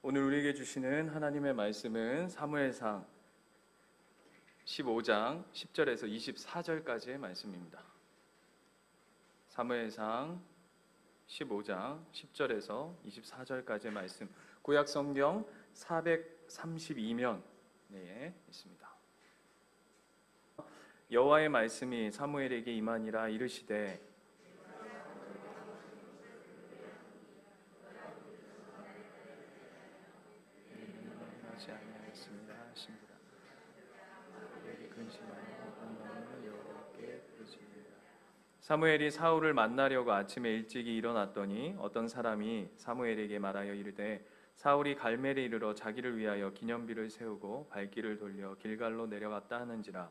오늘 우리에게 주시는 하나님의 말씀은 사무엘상 15장 10절에서 24절까지의 말씀입니다. 사무엘상 15장 10절에서 24절까지의 말씀, 구약 성경 432면에 있습니다. 여호와의 말씀이 사무엘에게 임하니라. 이르시되 하지 아니하였습니다 하십니다. 여기 근심하여 마음을 여호와께 드리시니라. 사무엘이 사울을 만나려고 아침에 일찍이 일어났더니 어떤 사람이 사무엘에게 말하여 이르되 사울이 갈멜에 이르러 자기를 위하여 기념비를 세우고 발길을 돌려 길갈로 내려갔다 하는지라.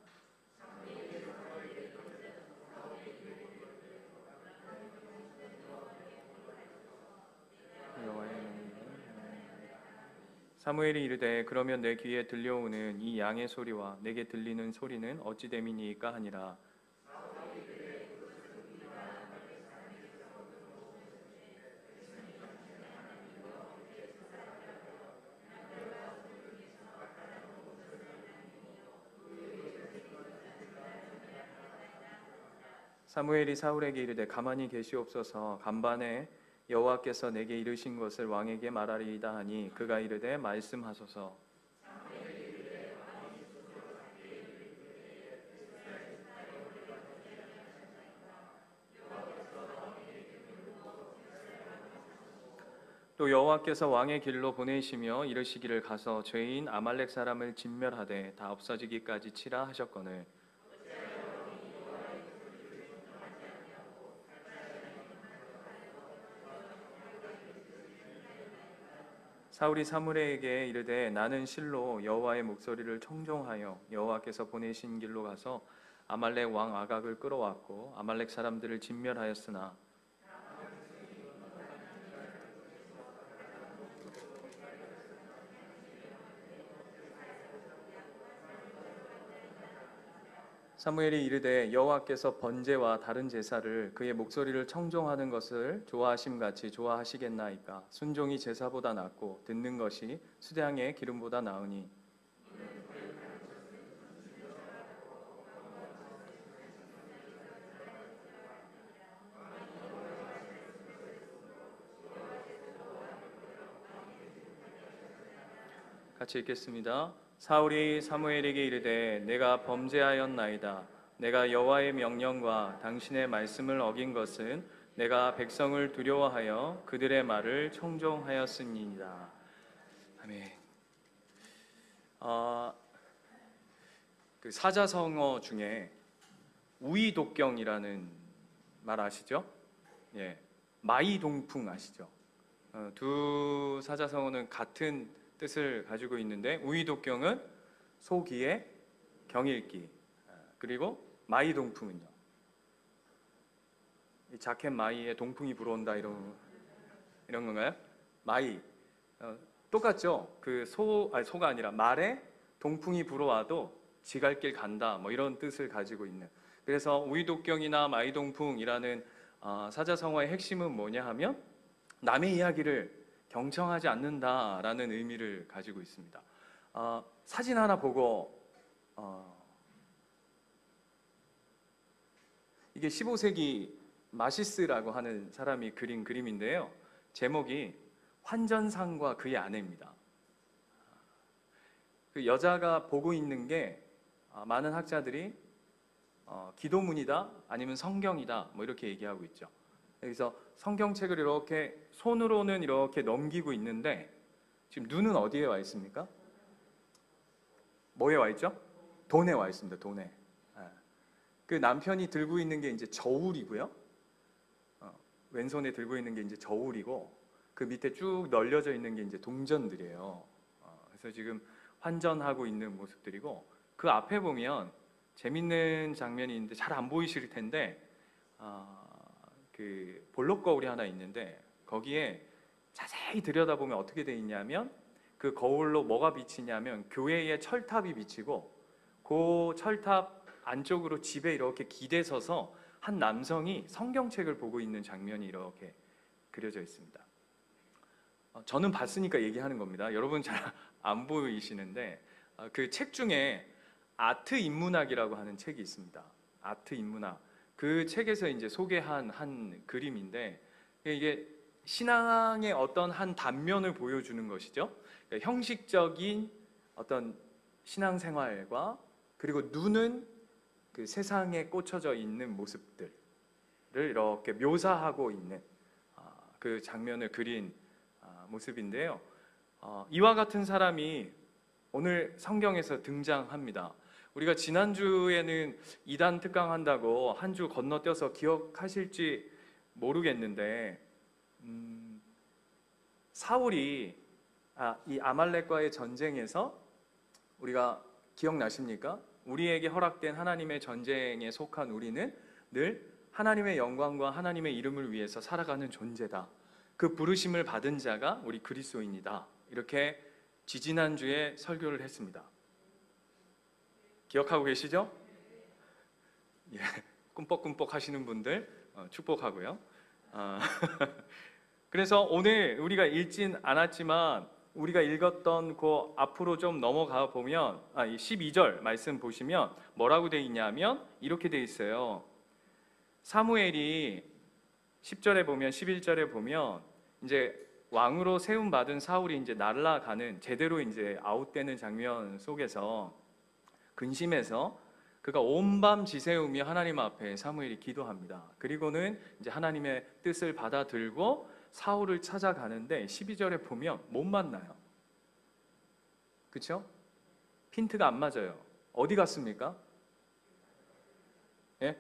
사무엘이 이르되 그러면 내 귀에 들려오는 이 양의 소리와 내게 들리는 소리는 어찌 됨이니까 하니라. 사무엘이 사울에게 이르되 가만히 계시옵소서. 간밤에 여호와께서 내게 이르신 것을 왕에게 말하리이다 하니 그가 이르되 말씀하소서. 또 여호와께서 왕의 길로 보내시며 이르시기를 가서 죄인 아말렉 사람을 진멸하되 다 없어지기까지 치라 하셨거늘 사울이 사무엘에게 이르되 나는 실로 여호와의 목소리를 청종하여 여호와께서 보내신 길로 가서 아말렉 왕 아각을 끌어왔고 아말렉 사람들을 진멸하였으나 사무엘이 이르되 여호와께서 번제와 다른 제사를 그의 목소리를 청종하는 것을 좋아하심같이 좋아하시겠나이까. 순종이 제사보다 낫고 듣는 것이 수량의 기름보다 나으니. 같이 읽겠습니다. 사울이 사무엘에게 이르되 내가 범죄하였나이다. 내가 여호와의 명령과 당신의 말씀을 어긴 것은 내가 백성을 두려워하여 그들의 말을 청종하였음이니이다. 아멘. 그 사자성어 중에 우이독경이라는 말 아시죠? 예, 마이동풍 아시죠? 두 사자성어는 같은 뜻을 가지고 있는데 우이독경은 소기의 경읽기, 그리고 마이동풍은요, 이 자켓 마이에 동풍이 불어온다 이런 건가요? 마이, 똑같죠? 그 소가 아니라 말에 동풍이 불어와도 지갈 길 간다 뭐 이런 뜻을 가지고 있는. 그래서 우이독경이나 마이동풍이라는 사자성어의 핵심은 뭐냐 하면 남의 이야기를 경청하지 않는다라는 의미를 가지고 있습니다. 사진 하나 보고 이게 15세기 마시스라고 하는 사람이 그린 그림인데요. 제목이 환전상과 그의 아내입니다. 그 여자가 보고 있는 게 많은 학자들이 기도문이다 아니면 성경이다 뭐 이렇게 얘기하고 있죠. 여기서 성경책을 이렇게 손으로는 이렇게 넘기고 있는데 지금 눈은 어디에 와 있습니까? 뭐에 와 있죠? 돈에 와 있습니다. 돈에. 그 남편이 들고 있는 게 이제 저울이고요. 왼손에 들고 있는 게 이제 저울이고 그 밑에 쭉 널려져 있는 게 이제 동전들이에요. 그래서 지금 환전하고 있는 모습들이고 그 앞에 보면 재밌는 장면이 있는데 잘 안 보이실 텐데 그 볼록 거울이 하나 있는데 거기에 자세히 들여다보면 어떻게 돼 있냐면 그 거울로 뭐가 비치냐면 교회의 철탑이 비치고 그 철탑 안쪽으로 집에 이렇게 기대 서서 한 남성이 성경책을 보고 있는 장면이 이렇게 그려져 있습니다. 저는 봤으니까 얘기하는 겁니다. 여러분 잘 안 보이시는데 그 책 중에 아트 인문학이라고 하는 책이 있습니다. 아트 인문학. 그 책에서 이제 소개한 한 그림인데 이게 신앙의 어떤 한 단면을 보여주는 것이죠. 그러니까 형식적인 어떤 신앙생활과 그리고 눈은 그 세상에 꽂혀져 있는 모습들을 이렇게 묘사하고 있는 그 장면을 그린 모습인데요. 이와 같은 사람이 오늘 성경에서 등장합니다. 우리가 지난주에는 이단 특강한다고 한 주 건너뛰어서 기억하실지 모르겠는데 사울이 이 아말렉과의 전쟁에서 우리가 기억나십니까? 우리에게 허락된 하나님의 전쟁에 속한 우리는 늘 하나님의 영광과 하나님의 이름을 위해서 살아가는 존재다. 그 부르심을 받은 자가 우리 그리스도인이다. 이렇게 지지난주에 설교를 했습니다. 기억하고 계시죠? 예, 꿈뻑꿈뻑 하시는 분들 축복하고요. 그래서 오늘 우리가 읽진 않았지만 우리가 읽었던 그 앞으로 좀 넘어가 보면 이 12절 말씀 보시면 뭐라고 돼 있냐면 이렇게 돼 있어요. 사무엘이 10절에 보면 11절에 보면 이제 왕으로 세움 받은 사울이 이제 날아가는 제대로 이제 아웃되는 장면 속에서 근심해서 그가 온밤 지새우며 하나님 앞에 사무엘이 기도합니다. 그리고는 이제 하나님의 뜻을 받아들고 사울을 찾아가는데 12절에 보면 못 만나요. 그렇죠? 핀트가 안 맞아요. 어디 갔습니까? 예?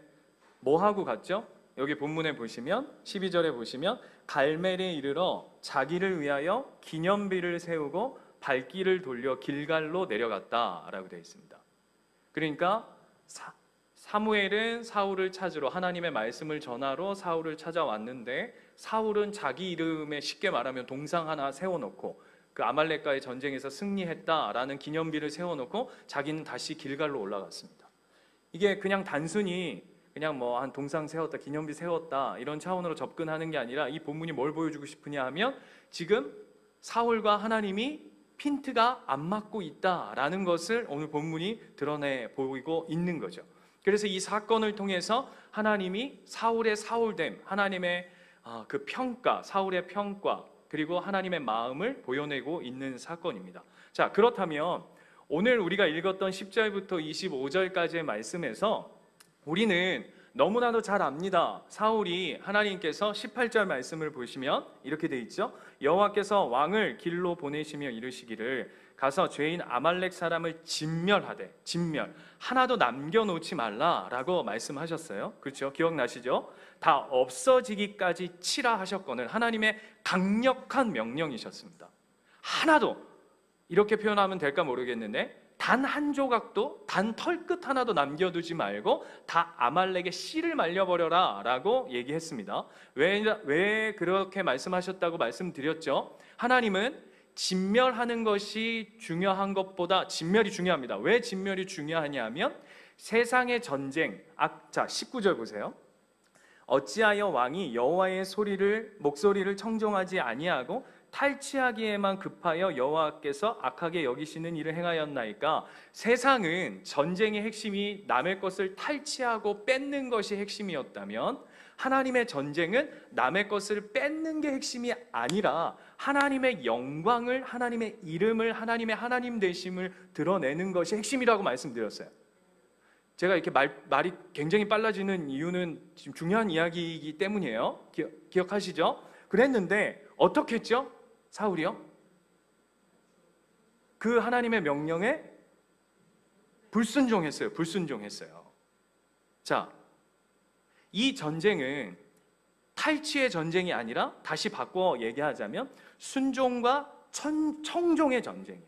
뭐 하고 갔죠? 여기 본문에 보시면 12절에 보시면 갈멜에 이르러 자기를 위하여 기념비를 세우고 발길을 돌려 길갈로 내려갔다라고 되어 있습니다. 그러니까 사무엘은 사울을 찾으러 하나님의 말씀을 전하러 사울을 찾아왔는데 사울은 자기 이름에 쉽게 말하면 동상 하나 세워놓고 그 아말렉과의 전쟁에서 승리했다라는 기념비를 세워놓고 자기는 다시 길갈로 올라갔습니다. 이게 그냥 단순히 그냥 뭐 한 동상 세웠다, 기념비 세웠다 이런 차원으로 접근하는 게 아니라 이 본문이 뭘 보여주고 싶으냐 하면 지금 사울과 하나님이 핀트가 안 맞고 있다라는 것을 오늘 본문이 드러내 보이고 있는 거죠. 그래서 이 사건을 통해서 하나님이 사울의 사울됨, 하나님의 그 평가, 사울의 평가 그리고 하나님의 마음을 보여내고 있는 사건입니다. 자, 그렇다면 오늘 우리가 읽었던 10절부터 25절까지의 말씀에서 우리는 너무나도 잘 압니다. 사울이 하나님께서 18절 말씀을 보시면 이렇게 돼 있죠. 여호와께서 왕을 길로 보내시며 이르시기를 가서 죄인 아말렉 사람을 진멸하되, 진멸 하나도 남겨놓지 말라라고 말씀하셨어요. 그렇죠? 기억나시죠? 다 없어지기까지 치라 하셨거늘 하나님의 강력한 명령이셨습니다. 하나도, 이렇게 표현하면 될까 모르겠는데 단 한 조각도, 단 털끝 하나도 남겨두지 말고 다 아말렉의 씨를 말려버려라 라고 얘기했습니다. 왜 그렇게 말씀하셨다고 말씀드렸죠? 하나님은 진멸하는 것이 중요한 것보다 진멸이 중요합니다. 왜 진멸이 중요하냐면 세상의 전쟁, 자 19절 보세요. 어찌하여 왕이 여호와의 목소리를 청종하지 아니하고 탈취하기에만 급하여 여호와께서 악하게 여기시는 일을 행하였나이까? 세상은 전쟁의 핵심이 남의 것을 탈취하고 뺏는 것이 핵심이었다면 하나님의 전쟁은 남의 것을 뺏는 게 핵심이 아니라 하나님의 영광을, 하나님의 이름을, 하나님의 하나님 되심을 드러내는 것이 핵심이라고 말씀드렸어요. 제가 이렇게 말이 굉장히 빨라지는 이유는 지금 중요한 이야기이기 때문이에요. 기억하시죠? 그랬는데 어떻게 했죠? 사울이요? 그 하나님의 명령에 불순종했어요. 자, 이 전쟁은 탈취의 전쟁이 아니라 다시 바꿔 얘기하자면 순종과 청종의 전쟁이에요.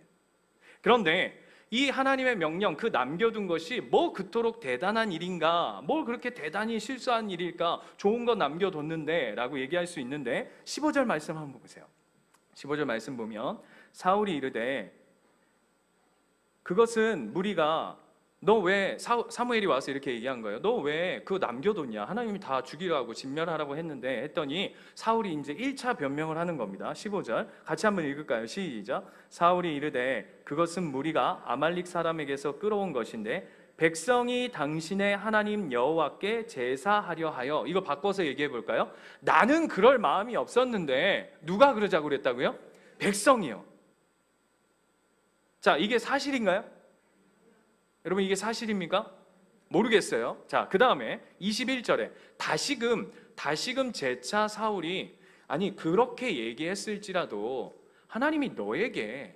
그런데 이 하나님의 명령, 그 남겨둔 것이 뭐 그토록 대단한 일인가, 뭘 그렇게 대단히 실수한 일일까, 좋은 거 남겨뒀는데 라고 얘기할 수 있는데 15절 말씀 한번 보세요. 15절 말씀 보면 사울이 이르되 그것은 무리가 너 왜 사무엘이 와서 이렇게 얘기한 거예요? 너 왜 그거 남겨뒀냐? 하나님이 다 죽이라고 진멸하라고 했는데 했더니 사울이 이제 1차 변명을 하는 겁니다. 15절 같이 한번 읽을까요? 시작. 사울이 이르되 그것은 무리가 아말릭 사람에게서 끌어온 것인데 백성이 당신의 하나님 여호와께 제사하려 하여. 이거 바꿔서 얘기해 볼까요? 나는 그럴 마음이 없었는데 누가 그러자고 그랬다고요? 백성이요. 자, 이게 사실인가요? 여러분, 이게 사실입니까? 모르겠어요. 자, 그 다음에 21절에 다시금 재차 사울이, 아니 그렇게 얘기했을지라도 하나님이 너에게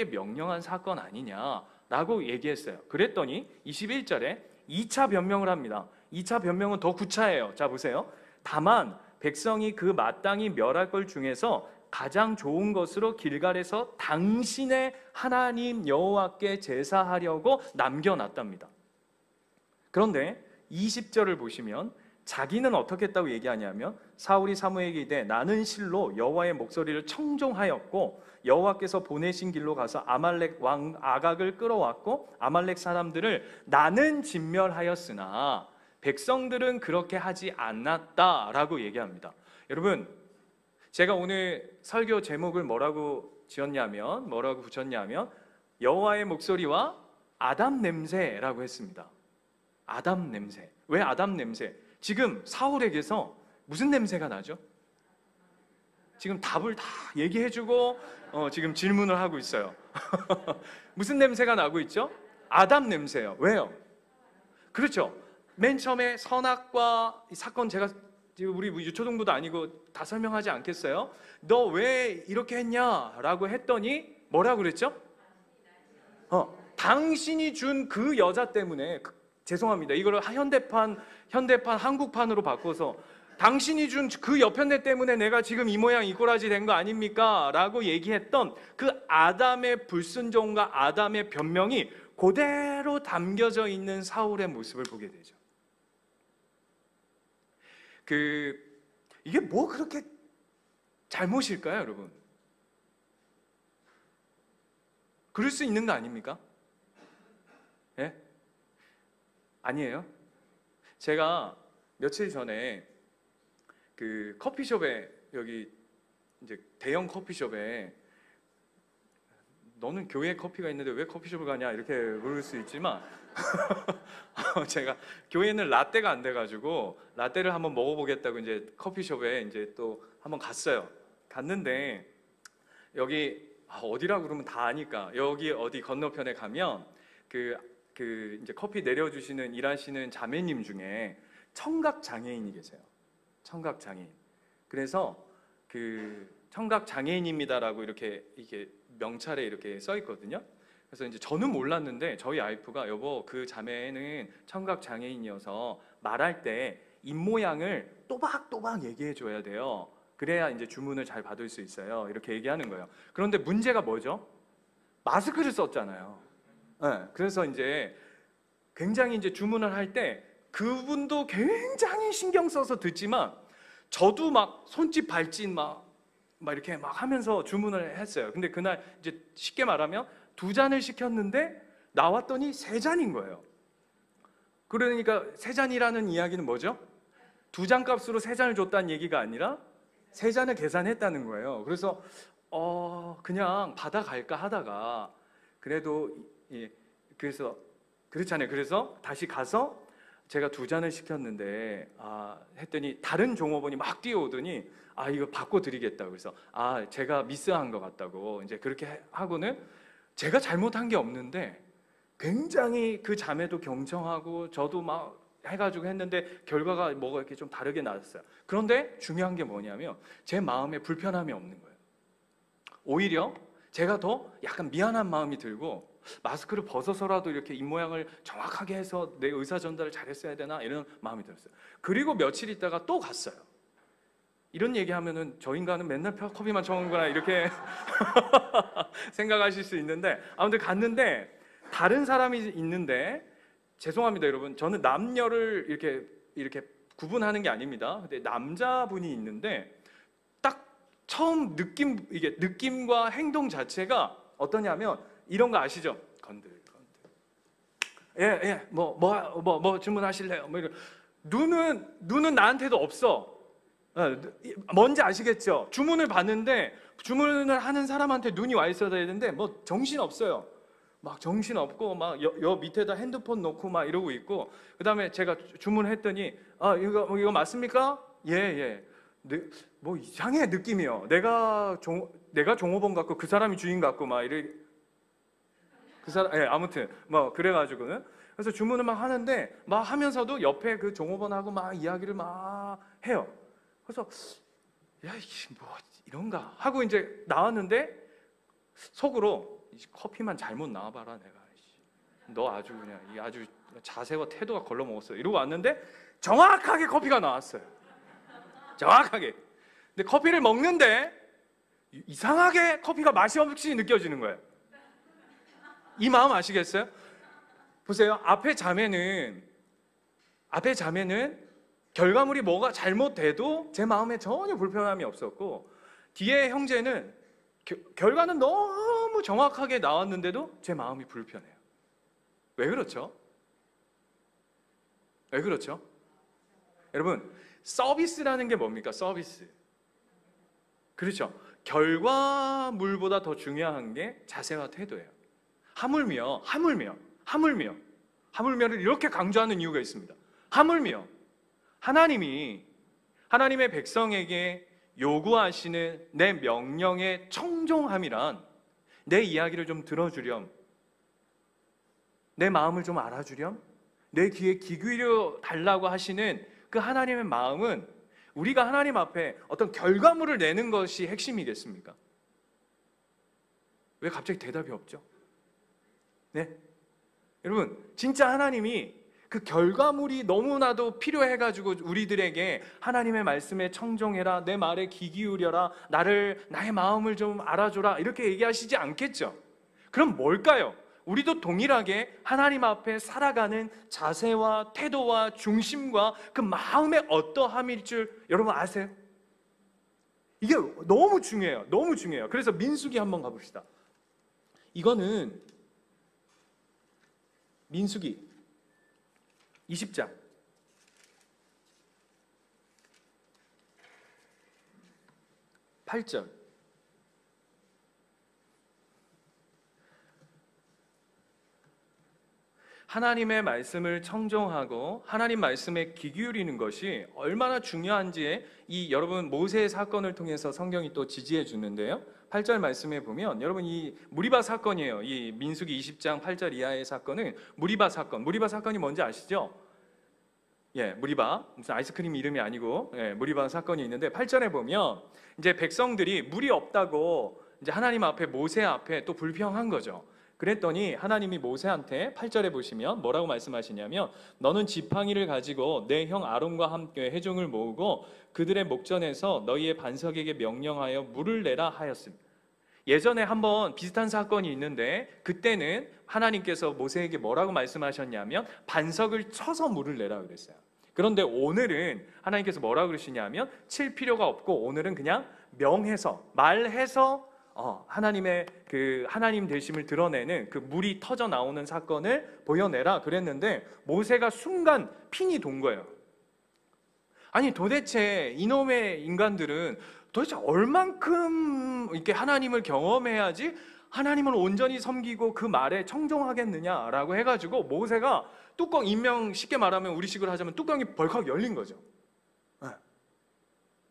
명령한 사건 아니냐라고 얘기했어요. 그랬더니 21절에 2차 변명을 합니다. 2차 변명은 더 구차해요. 자, 보세요. 다만 백성이 그 마땅히 멸할 걸 중에서 가장 좋은 것으로 길갈에서 당신의 하나님 여호와께 제사하려고 남겨놨답니다. 그런데 20절을 보시면 자기는 어떻게 했다고 얘기하냐면 사울이 사무엘에게 이르되 나는 실로 여호와의 목소리를 청종하였고 여호와께서 보내신 길로 가서 아말렉 왕 아각을 끌어왔고 아말렉 사람들을 나는 진멸하였으나 백성들은 그렇게 하지 않았다라고 얘기합니다. 여러분, 제가 오늘 설교 제목을 뭐라고 붙였냐면 여호와의 목소리와 아담 냄새라고 했습니다. 아담 냄새. 왜 아담 냄새? 지금 사울에게서 무슨 냄새가 나죠? 지금 답을 다 얘기해주고 지금 질문을 하고 있어요. 무슨 냄새가 나고 있죠? 아담 냄새요. 왜요? 그렇죠. 맨 처음에 선악과 이 사건 제가 지금 우리 유초동부도 아니고 다 설명하지 않겠어요? 너 왜 이렇게 했냐? 라고 했더니 뭐라고 그랬죠? 당신이 준 그 여자 때문에 죄송합니다. 이걸 현대판 한국판으로 바꿔서 당신이 준 그 여편네 때문에 내가 지금 이 모양 이 꼬라지 된 거 아닙니까? 라고 얘기했던 그 아담의 불순종과 아담의 변명이 그대로 담겨져 있는 사울의 모습을 보게 되죠. 이게 뭐 그렇게 잘못일까요, 여러분? 그럴 수 있는 거 아닙니까? 예? 아니에요? 제가 며칠 전에 그 커피숍에, 여기 이제 대형 커피숍에, 너는 교회에 커피가 있는데 왜 커피숍을 가냐 이렇게 물을 수 있지만 제가 교회는 라떼가 안 돼가지고 라떼를 한번 먹어보겠다고 이제 커피숍에 이제 또 한번 갔어요. 갔는데 여기 어디라고 그러면 다 아니까 여기 어디 건너편에 가면 그 이제 커피 내려주시는 일하시는 자매님 중에 청각 장애인이 계세요. 청각 장애인. 그래서 그 청각 장애인입니다라고 이렇게 명찰에 이렇게 써 있거든요. 그래서 이제 저는 몰랐는데 저희 와이프가 여보 그 자매는 청각 장애인이어서 말할 때 입 모양을 또박또박 얘기해 줘야 돼요. 그래야 이제 주문을 잘 받을 수 있어요. 이렇게 얘기하는 거예요. 그런데 문제가 뭐죠? 마스크를 썼잖아요. 네, 그래서 이제 굉장히 이제 주문을 할 때 그분도 굉장히 신경 써서 듣지만 저도 막 손짓 발짓 막 이렇게 막 하면서 주문을 했어요. 근데 그날 이제 쉽게 말하면 2잔을 시켰는데 나왔더니 3잔인 거예요. 그러니까 3잔이라는 이야기는 뭐죠? 2잔 값으로 3잔을 줬다는 얘기가 아니라 3잔을 계산했다는 거예요. 그래서 그냥 받아갈까 하다가 그래도 그래서 그렇잖아요. 그래서 다시 가서 제가 2잔을 시켰는데 했더니 다른 종업원이 막 뛰어오더니 이거 바꿔드리겠다고. 그래서 제가 미스한 것 같다고 이제 그렇게 하고는 제가 잘못한 게 없는데 굉장히 그 자매도 경청하고 저도 막 해가지고 했는데 결과가 뭐가 이렇게 좀 다르게 나왔어요. 그런데 중요한 게 뭐냐면 제 마음에 불편함이 없는 거예요. 오히려 제가 더 약간 미안한 마음이 들고 마스크를 벗어서라도 이렇게 입 모양을 정확하게 해서 내 의사 전달을 잘했어야 되나 이런 마음이 들었어요. 그리고 며칠 있다가 또 갔어요. 이런 얘기하면은 저 인간은 맨날 커피만 처먹는구나 이렇게 생각하실 수 있는데 아무튼 갔는데 다른 사람이 있는데 죄송합니다 여러분, 저는 남녀를 이렇게 구분하는 게 아닙니다. 근데 남자분이 있는데 딱 처음 느낌과 행동 자체가 어떠냐면 이런 거 아시죠? 건들 예, 뭐 주문하실래요? 뭐 이런. 눈은 나한테도 없어. 뭔지 아시겠죠? 주문을 받는데 주문을 하는 사람한테 눈이 와 있어야 되는데 뭐 정신 없어요. 막 정신 없고 막 여 밑에다 핸드폰 놓고 막 이러고 있고, 그다음에 제가 주문했더니 이거 맞습니까? 예. 뭐 이상해 느낌이요. 내가 종업원 같고 그 사람이 주인 같고 막 이래. 그 사람 아무튼 뭐 그래가지고는 그래서 주문을 막 하는데 막 하면서도 옆에 그 종업원하고 막 이야기를 막 해요. 그래서 야 이게 뭐 이런가 하고 이제 나왔는데 속으로 커피만 잘못 나와봐라 내가. 너 아주 그냥 아주 자세와 태도가 걸러먹었어 이러고 왔는데 정확하게 커피가 나왔어요. 정확하게. 근데 커피를 먹는데 이상하게 커피가 맛이 없이 느껴지는 거예요. 이 마음 아시겠어요? 보세요. 앞에 자매는 결과물이 뭐가 잘못돼도 제 마음에 전혀 불편함이 없었고, 뒤에 형제는 결과는 너무 정확하게 나왔는데도 제 마음이 불편해요. 왜 그렇죠? 왜 그렇죠? 여러분, 서비스라는 게 뭡니까? 서비스. 그렇죠? 결과물보다 더 중요한 게 자세와 태도예요. 하물며를 이렇게 강조하는 이유가 있습니다. 하물며 하나님의 백성에게 요구하시는 내 명령에 청종함이란 내 이야기를 좀 들어주렴, 내 마음을 좀 알아주렴, 내 귀에 귀 기울여 달라고 하시는 그 하나님의 마음은 우리가 하나님 앞에 어떤 결과물을 내는 것이 핵심이겠습니까? 왜 갑자기 대답이 없죠? 네, 여러분 진짜 하나님이 그 결과물이 너무나도 필요해가지고 우리들에게 하나님의 말씀에 청종해라, 내 말에 귀 기울여라, 나의 마음을 좀 알아줘라 이렇게 얘기하시지 않겠죠? 그럼 뭘까요? 우리도 동일하게 하나님 앞에 살아가는 자세와 태도와 중심과 그 마음의 어떠함일 줄 여러분 아세요? 이게 너무 중요해요. 너무 중요해요. 그래서 민수기 한번 가봅시다. 이거는 민수기 20장 8절. 하나님의 말씀을 청종하고 하나님 말씀에 귀 기울이는 것이 얼마나 중요한지 여러분 모세의 사건을 통해서 성경이 또 지지해 주는데요. 8절 말씀에 보면 여러분 이 무리바 사건이에요. 이 민수기 20장 8절 이하의 사건은 무리바 사건. 무리바 사건이 뭔지 아시죠? 무리바, 무슨 아이스크림 이름이 아니고 무리바 사건이 있는데 8절에 보면 이제 백성들이 물이 없다고 이제 하나님 앞에 모세 앞에 또 불평한 거죠. 그랬더니 하나님이 모세한테 8절에 보시면 뭐라고 말씀하시냐면 너는 지팡이를 가지고 내 형 아론과 함께 회중을 모으고 그들의 목전에서 너희의 반석에게 명령하여 물을 내라 하였습니다. 예전에 한번 비슷한 사건이 있는데 그때는 하나님께서 모세에게 뭐라고 말씀하셨냐면 반석을 쳐서 물을 내라 그랬어요. 그런데 오늘은 하나님께서 뭐라고 그러시냐면 칠 필요가 없고 오늘은 그냥 말해서 하나님의 그 하나님 되심을 드러내는 그 물이 터져 나오는 사건을 보여내라 그랬는데 모세가 순간 핀이 돈 거예요. 아니 도대체 이놈의 인간들은 도대체 얼만큼 이렇게 하나님을 경험해야지 하나님을 온전히 섬기고 그 말에 청종하겠느냐라고 해가지고 모세가 뚜껑 인명 쉽게 말하면 우리식으로 하자면 뚜껑이 벌컥 열린 거죠.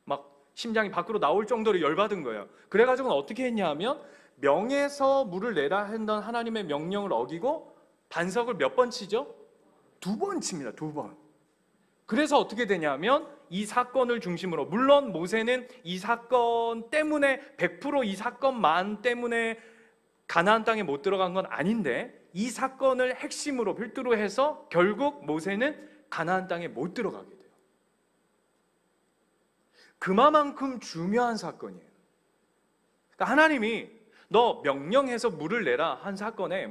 막 심장이 밖으로 나올 정도로 열받은 거예요. 그래가지고는 어떻게 했냐 하면 명에서 물을 내라 했던 하나님의 명령을 어기고 반석을 몇 번 치죠? 2번 칩니다. 2번. 그래서 어떻게 되냐면 이 사건을 중심으로 물론 모세는 이 사건 때문에 100% 이 사건만 때문에 가나안 땅에 못 들어간 건 아닌데 이 사건을 핵심으로 필두로 해서 결국 모세는 가나안 땅에 못 들어가게 돼요. 그만큼 중요한 사건이에요. 그러니까 하나님이 너 명령해서 물을 내라 한 사건에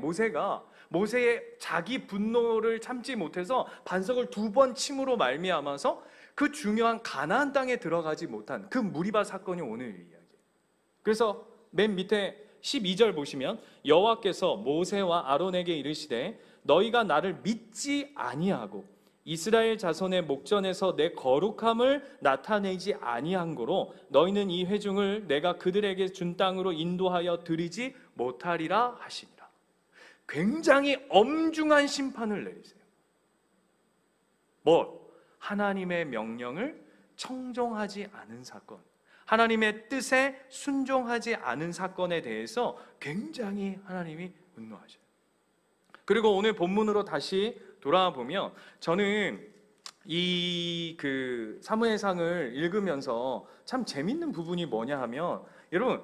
모세의 자기 분노를 참지 못해서 반석을 2번 침으로 말미암아서 그 중요한 가나안 땅에 들어가지 못한 그 무리바 사건이 오늘 이야기예요. 그래서 맨 밑에 12절 보시면 여호와께서 모세와 아론에게 이르시되 너희가 나를 믿지 아니하고 이스라엘 자손의 목전에서 내 거룩함을 나타내지 아니한 고로 너희는 이 회중을 내가 그들에게 준 땅으로 인도하여 드리지 못하리라 하시니라. 굉장히 엄중한 심판을 내리세요. 하나님의 명령을 청종하지 않은 사건, 하나님의 뜻에 순종하지 않은 사건에 대해서 굉장히 하나님이 분노하셔요. 그리고 오늘 본문으로 다시 돌아와 보면 저는 이 사무엘상을 읽으면서 참 재밌는 부분이 뭐냐 하면, 여러분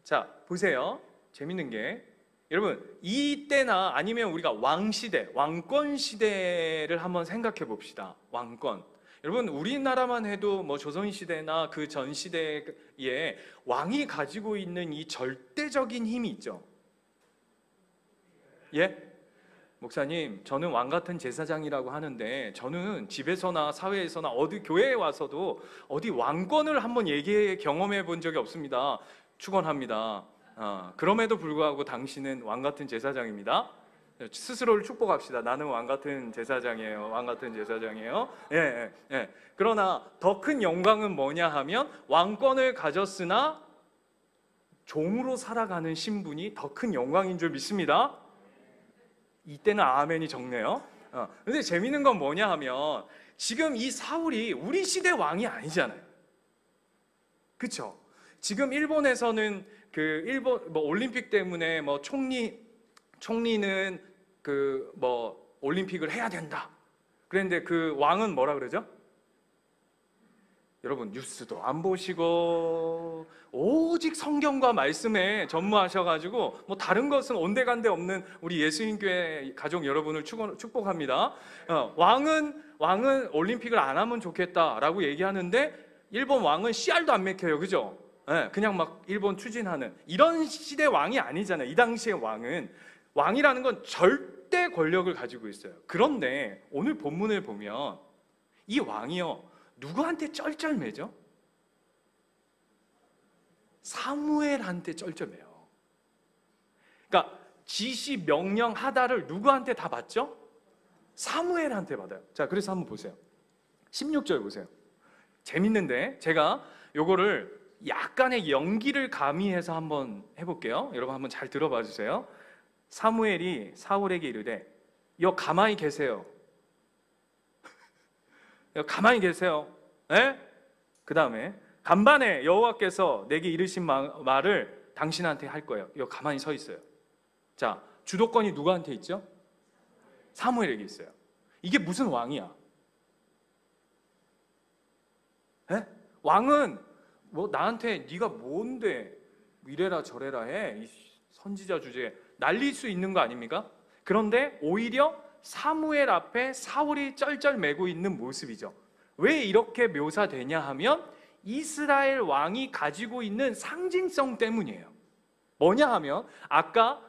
자 보세요. 재밌는 게, 여러분 이때나 아니면 우리가 왕시대, 왕권 시대를 한번 생각해 봅시다. 왕권. 여러분 우리나라만 해도 뭐 조선시대나 그 전 시대에 왕이 가지고 있는 이 절대적인 힘이 있죠. 예? 목사님, 저는 왕 같은 제사장이라고 하는데 저는 집에서나 사회에서나 어디 교회에 와서도 어디 왕권을 한번 경험해 본 적이 없습니다. 축원합니다. 그럼에도 불구하고 당신은 왕 같은 제사장입니다. 스스로를 축복합시다. 나는 왕 같은 제사장이에요. 왕 같은 제사장이에요. 예. 그러나 더 큰 영광은 뭐냐 하면 왕권을 가졌으나 종으로 살아가는 신분이 더 큰 영광인 줄 믿습니다. 이때는 아멘이 적네요. 근데 재밌는 건 뭐냐 하면 지금 이 사울이 우리 시대 왕이 아니잖아요. 그렇죠? 지금 일본에서는 일본 올림픽 때문에 총리는 올림픽을 해야 된다. 그런데 그 왕은 뭐라 그러죠? 여러분 뉴스도 안 보시고 오직 성경과 말씀에 전무하셔가지고 다른 것은 온데간데 없는 우리 예수님교회 가족 여러분을 축복합니다. 왕은 올림픽을 안 하면 좋겠다라고 얘기하는데 일본 왕은 씨알도 안 맥혀요. 그죠? 그냥 막 일본 추진하는 이런 시대 왕이 아니잖아요. 이 당시의 왕이라는 건 절대 권력을 가지고 있어요. 그런데 오늘 본문을 보면 이 왕이요, 누구한테 쩔쩔매죠? 사무엘한테 쩔쩔매요. 그러니까 지시 명령 하다를 누구한테 다 받죠? 사무엘한테 받아요. 자, 그래서 한번 보세요. 16절 보세요. 재밌는데 제가 요거를 약간의 연기를 가미해서 한번 해볼게요. 여러분 한번 잘 들어봐 주세요. 사무엘이 사울에게 이르되 여 가만히 계세요. 가만히 계세요. 그 다음에 간밤에 여호와께서 내게 이르신 말을 당신한테 할 거예요. 이거 가만히 서 있어요. 자, 주도권이 누구한테 있죠? 사무엘에게 있어요. 이게 무슨 왕이야? 왕은 나한테 네가 뭔데 이래라 저래라 해, 이 선지자 주제에 날릴 수 있는 거 아닙니까? 그런데 오히려 사무엘 앞에 사울이 쩔쩔매고 있는 모습이죠. 왜 이렇게 묘사되냐 하면 이스라엘 왕이 가지고 있는 상징성 때문이에요. 뭐냐 하면 아까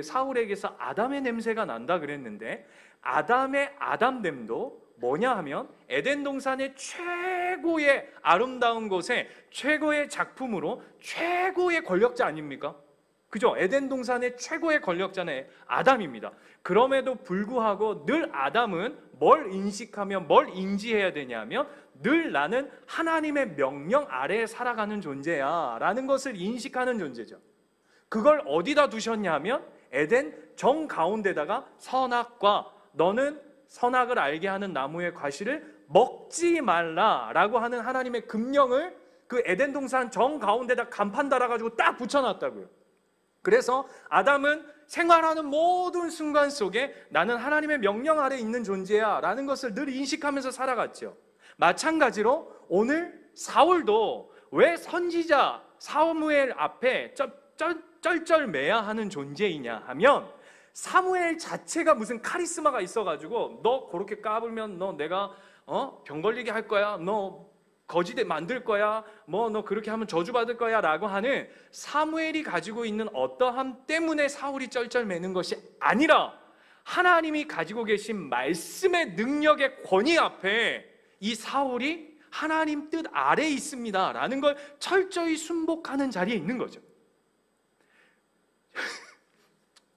사울에게서 아담의 냄새가 난다 그랬는데 아담의 아담됨도 뭐냐 하면 에덴 동산의 최고의 아름다운 곳에 최고의 작품으로 최고의 권력자 아닙니까? 그죠? 에덴 동산의 최고의 권력자는 아담입니다. 그럼에도 불구하고 늘 아담은 뭘 인식하며 뭘 인지해야 되냐면 늘 나는 하나님의 명령 아래에 살아가는 존재야 라는 것을 인식하는 존재죠. 그걸 어디다 두셨냐면 에덴 정가운데다가 선악과 너는 선악을 알게 하는 나무의 과실을 먹지 말라라고 하는 하나님의 금령을 그 에덴 동산 정가운데다 간판 달아가지고 딱 붙여놨다고요. 그래서 아담은 생활하는 모든 순간 속에 나는 하나님의 명령 아래 있는 존재야 라는 것을 늘 인식하면서 살아갔죠. 마찬가지로 오늘 사울도 왜 선지자 사무엘 앞에 쩔쩔매야 하는 존재이냐 하면 사무엘 자체가 무슨 카리스마가 있어가지고 너 그렇게 까불면 너 내가 병 걸리게 할 거야, 너 거지대 만들 거야, 너 그렇게 하면 저주받을 거야 라고 하는 사무엘이 가지고 있는 어떠함 때문에 사울이 쩔쩔매는 것이 아니라 하나님이 가지고 계신 말씀의 능력의 권위 앞에 이 사울이 하나님 뜻 아래에 있습니다 라는 걸 철저히 순복하는 자리에 있는 거죠.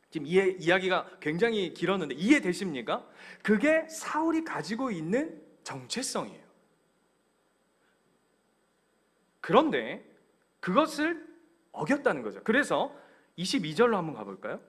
지금 이야기가 굉장히 길었는데 이해되십니까? 그게 사울이 가지고 있는 정체성이에요. 그런데 그것을 어겼다는 거죠. 그래서 22절로 한번 가볼까요?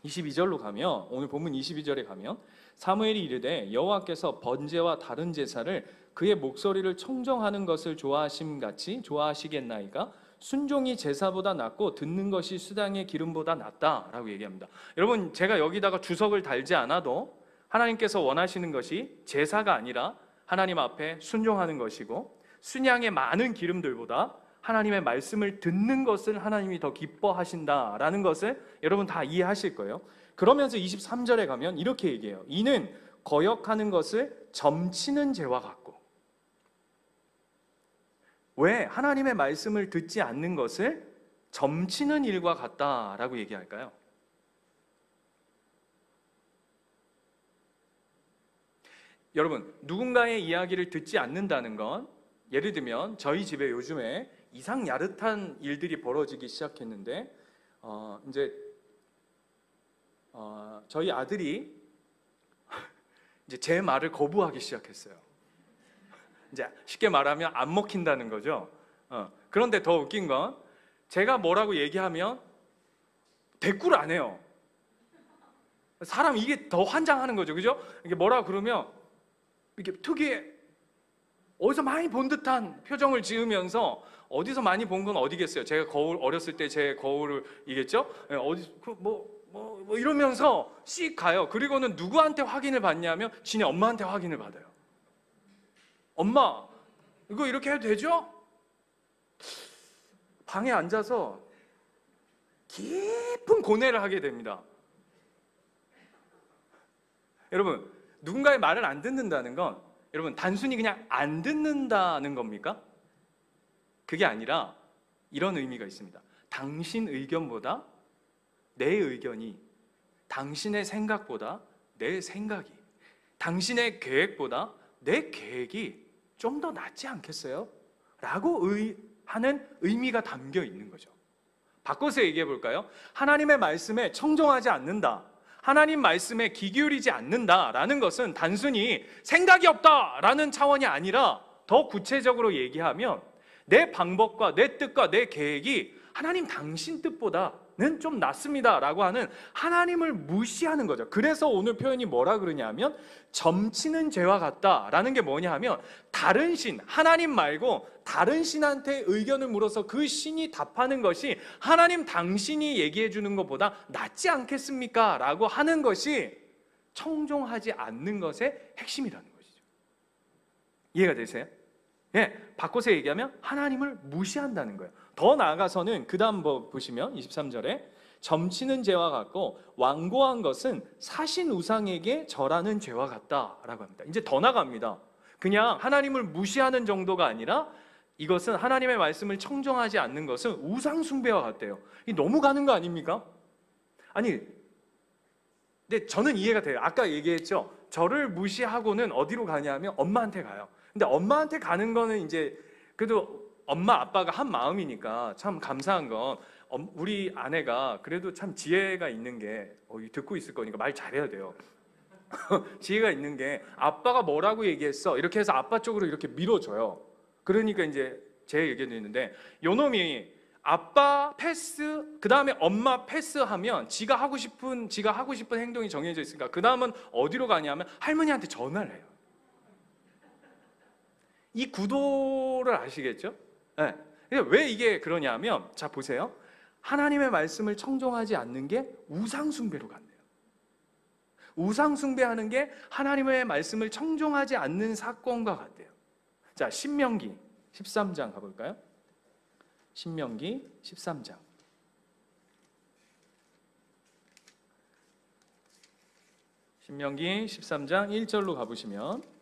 22절로 가면, 오늘 본문 22절에 가면 사무엘이 이르되 여호와께서 번제와 다른 제사를 그의 목소리를 청정하는 것을 좋아하심 같이 좋아하시겠나이까? 순종이 제사보다 낫고 듣는 것이 수당의 기름보다 낫다라고 얘기합니다. 여러분, 제가 여기다가 주석을 달지 않아도 하나님께서 원하시는 것이 제사가 아니라 하나님 앞에 순종하는 것이고, 순양의 많은 기름들보다 하나님의 말씀을 듣는 것을 하나님이 더 기뻐하신다라는 것을 여러분 다 이해하실 거예요. 그러면서 23절에 가면 이렇게 얘기해요. 이는 거역하는 것을 점치는 죄와 같고. 왜 하나님의 말씀을 듣지 않는 것을 점치는 일과 같다라고 얘기할까요? 여러분, 누군가의 이야기를 듣지 않는다는 건, 예를 들면 저희 집에 요즘에 이상 야릇한 일들이 벌어지기 시작했는데 저희 아들이 이제 제 말을 거부하기 시작했어요. 이제 쉽게 말하면 안 먹힌다는 거죠. 그런데 더 웃긴 건 제가 뭐라고 얘기하면 대꾸를 안 해요. 사람 이게 더 환장하는 거죠, 그죠? 이게 뭐라고 그러면 이렇게 특유의 어디서 많이 본 듯한 표정을 지으면서, 어디서 많이 본 건 어디겠어요? 제가 거울, 어렸을 때 제 거울을 이겠죠? 어디 뭐 이러면서 씩 가요. 그리고는 누구한테 확인을 받냐면 지네 엄마한테 확인을 받아요. 엄마, 이거 이렇게 해도 되죠? 방에 앉아서 깊은 고뇌를 하게 됩니다. 여러분, 누군가의 말을 안 듣는다는 건 여러분 단순히 그냥 안 듣는다는 겁니까? 그게 아니라 이런 의미가 있습니다. 당신 의견보다 내 의견이, 당신의 생각보다 내 생각이, 당신의 계획보다 내 계획이 좀 더 낫지 않겠어요? 라고 하는 의미가 담겨 있는 거죠. 바꿔서 얘기해 볼까요? 하나님의 말씀에 청종하지 않는다, 하나님 말씀에 귀 기울이지 않는다라는 것은 단순히 생각이 없다라는 차원이 아니라, 더 구체적으로 얘기하면 내 방법과 내 뜻과 내 계획이 하나님 당신 뜻보다는 좀 낫습니다라고 하는 하나님을 무시하는 거죠. 그래서 오늘 표현이 뭐라 그러냐면 점치는 죄와 같다라는 게 뭐냐 하면, 다른 신, 하나님 말고 다른 신한테 의견을 물어서 그 신이 답하는 것이 하나님 당신이 얘기해 주는 것보다 낫지 않겠습니까? 라고 하는 것이 청종하지 않는 것의 핵심이라는 것이죠. 이해가 되세요? 예, 바꿔서 얘기하면 하나님을 무시한다는 거예요. 더 나아가서는 그 다음 보시면 23절에 점치는 죄와 같고 완고한 것은 사신 우상에게 절하는 죄와 같다라고 합니다. 이제 더 나갑니다. 그냥 하나님을 무시하는 정도가 아니라 이것은 하나님의 말씀을 청정하지 않는 것은 우상 숭배와 같대요. 이 너무 가는 거 아닙니까? 아니, 근데 저는 이해가 돼요. 아까 얘기했죠. 저를 무시하고는 어디로 가냐면 엄마한테 가요. 근데 엄마한테 가는 거는 이제 그래도 엄마 아빠가 한 마음이니까 참 감사한 건, 우리 아내가 그래도 참 지혜가 있는 게, 듣고 있을 거니까 말 잘해야 돼요. 지혜가 있는 게, 아빠가 뭐라고 얘기했어 이렇게 해서 아빠 쪽으로 이렇게 밀어줘요. 그러니까 이제 제 의견도 있는데, 요놈이 아빠 패스, 그 다음에 엄마 패스하면 지가 하고 싶은 행동이 정해져 있으니까 그 다음은 어디로 가냐면 할머니한테 전화를 해요. 이 구도를 아시겠죠? 네. 왜 이게 그러냐면, 자 보세요. 하나님의 말씀을 청종하지 않는 게 우상숭배로 간대요. 우상숭배하는 게 하나님의 말씀을 청종하지 않는 사건과 같대요. 자, 신명기 13장 가볼까요? 신명기 13장. 신명기 13장 1절로 가보시면,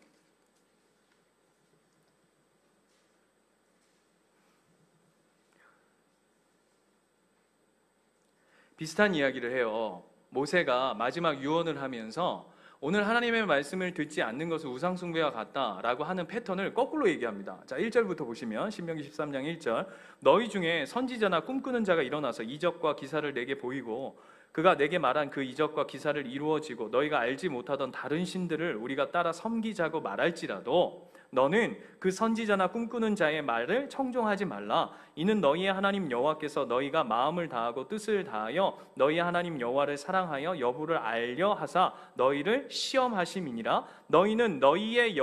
비슷한 이야기를 해요. 모세가 마지막 유언을 하면서 오늘 하나님의 말씀을 듣지 않는 것은 우상숭배와 같다라고 하는 패턴을 거꾸로 얘기합니다. 자, 1절부터 보시면 신명기 13장 1절, 너희 중에 선지자나 꿈꾸는 자가 일어나서 이적과 기사를 내게 보이고 그가 내게 말한 그 이적과 기사를 이루어지고 너희가 알지 못하던 다른 신들을 우리가 따라 섬기자고 말할지라도 너는 그 선지자나 꿈꾸는 자의 말을 청종하지 말라. 이는 너희의 하나님 여호와께서 너희가 마음을 다하고 뜻을 다하여 너희의 하나님 여호와를 사랑하여 여부를 알려 하사 너희를 시험하심이니라. 너희는 너희의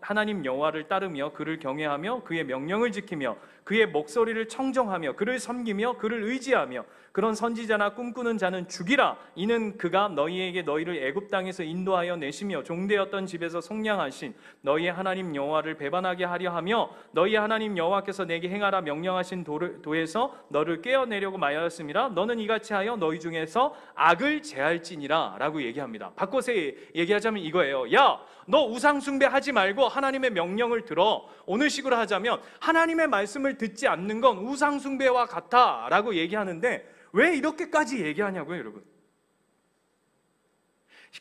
하나님 여호와를 따르며 그를 경외하며 그의 명령을 지키며 그의 목소리를 청정하며 그를 섬기며 그를 의지하며 그런 선지자나 꿈꾸는 자는 죽이라. 이는 그가 너희에게 너희를 애굽 땅에서 인도하여 내시며 종되었던 집에서 속량하신 너희의 하나님 여호와를 배반하게 하려 하며 너희의 하나님 여호와께서 내게 행하라 명령하신 도에서 너를 깨어내려고 마하였음이라. 너는 이같이 하여 너희 중에서 악을 제할지니라 라고 얘기합니다. 바꿔서 얘기하자면 이거예요. 야, 너 우상 숭배하지 말고 하나님의 명령을 들어. 오늘 식으로 하자면 하나님의 말씀을 듣지 않는 건 우상 숭배와 같아 라고 얘기하는데 왜 이렇게까지 얘기하냐고요, 여러분.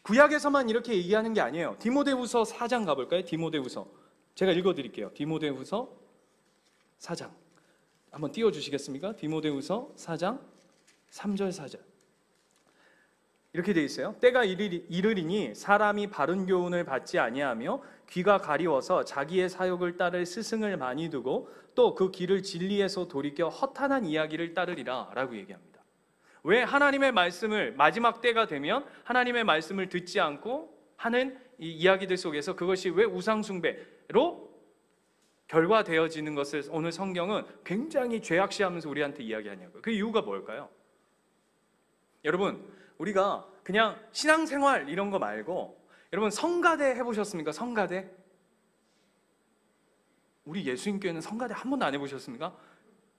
구약에서만 이렇게 얘기하는 게 아니에요. 디모데후서 4장 가볼까요? 디모데후서 제가 읽어드릴게요. 디모데후서 4장 한번 띄워주시겠습니까? 디모데후서 4장 3절 4절 이렇게 돼 있어요. 때가 이르리니 사람이 바른 교훈을 받지 아니하며 귀가 가리워서 자기의 사욕을 따를 스승을 많이 두고 또 그 길을 진리에서 돌이켜 허탄한 이야기를 따르리라 라고 얘기합니다. 왜 하나님의 말씀을 마지막 때가 되면 하나님의 말씀을 듣지 않고 하는 이 이야기들 속에서 그것이 왜 우상숭배로 결과되어지는 것을 오늘 성경은 굉장히 죄악시하면서 우리한테 이야기하냐고요. 그 이유가 뭘까요? 여러분, 우리가 그냥 신앙생활 이런 거 말고 여러분 성가대 해보셨습니까? 성가대? 우리 예수님교회는 성가대 한 번도 안 해보셨습니까?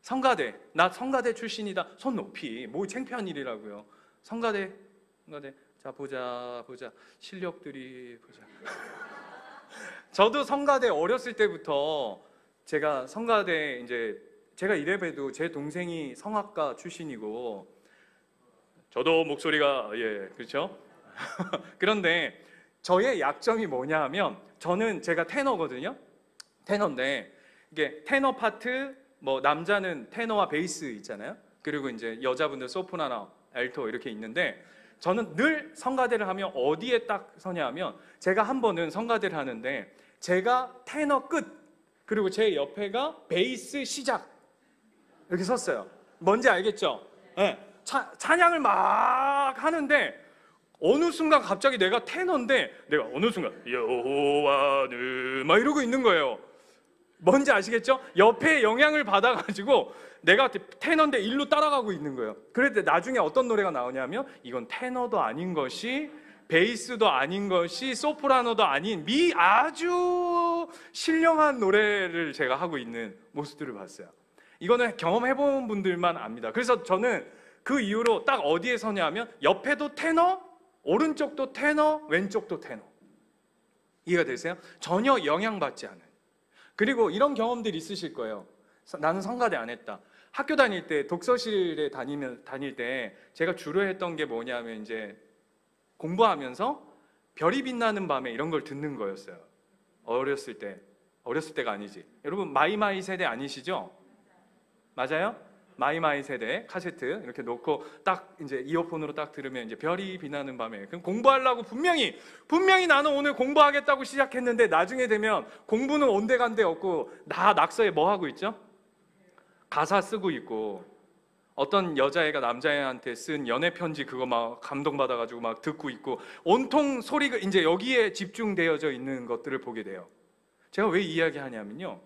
성가대, 나 성가대 출신이다. 손 높이. 뭐 창피한 일이라고요. 성가대. 자, 보자. 실력들이 보자. 저도 성가대 어렸을 때부터 제가 성가대 이제 제가 이래봬도 제 동생이 성악가 출신이고 저도 목소리가 그렇죠? 그런데 저의 약점이 뭐냐 하면 저는 제가 테너거든요. 테너인데 이게 테너 파트 뭐 남자는 테너와 베이스 있잖아요. 그리고 이제 여자분들 소프라노, 알토 이렇게 있는데 저는 늘 성가대를 하면 어디에 딱 서냐 하면 제가 한 번은 성가대를 하는데 제가 테너 끝 그리고 제 옆에가 베이스 시작 이렇게 섰어요. 뭔지 알겠죠? 네. 찬양을 막 하는데 어느 순간 갑자기 내가 테너인데 내가 어느 순간 여호와는 막 이러고 있는 거예요. 뭔지 아시겠죠? 옆에 영향을 받아가지고 내가 테너인데 일로 따라가고 있는 거예요. 그런데 나중에 어떤 노래가 나오냐면 이건 테너도 아닌 것이 베이스도 아닌 것이 소프라노도 아닌 아주 신령한 노래를 제가 하고 있는 모습들을 봤어요. 이거는 경험해본 분들만 압니다. 그래서 저는 그 이후로 딱 어디에 서냐 하면 옆에도 테너, 오른쪽도 테너, 왼쪽도 테너. 이해가 되세요? 전혀 영향받지 않은. 그리고 이런 경험들이 있으실 거예요. 나는 성가대 안 했다. 학교 다닐 때 독서실에 다닐 때 제가 주로 했던 게 뭐냐면 이제 공부하면서 별이 빛나는 밤에 이런 걸 듣는 거였어요. 어렸을 때가 아니지. 여러분 마이마이 세대 아니시죠? 맞아요? 마이마이 세대 카세트 이렇게 놓고 딱 이제 이어폰으로 딱 들으면 이제 별이 빛나는 밤에 그럼 공부하려고 분명히 나는 오늘 공부하겠다고 시작했는데 나중에 되면 공부는 온데간데 없고 나 낙서에 뭐 하고 있죠? 가사 쓰고 있고 어떤 여자애가 남자애한테 쓴 연애 편지 그거 막 감동받아가지고 막 듣고 있고 온통 소리가 이제 여기에 집중되어져 있는 것들을 보게 돼요. 제가 왜 이야기하냐면요,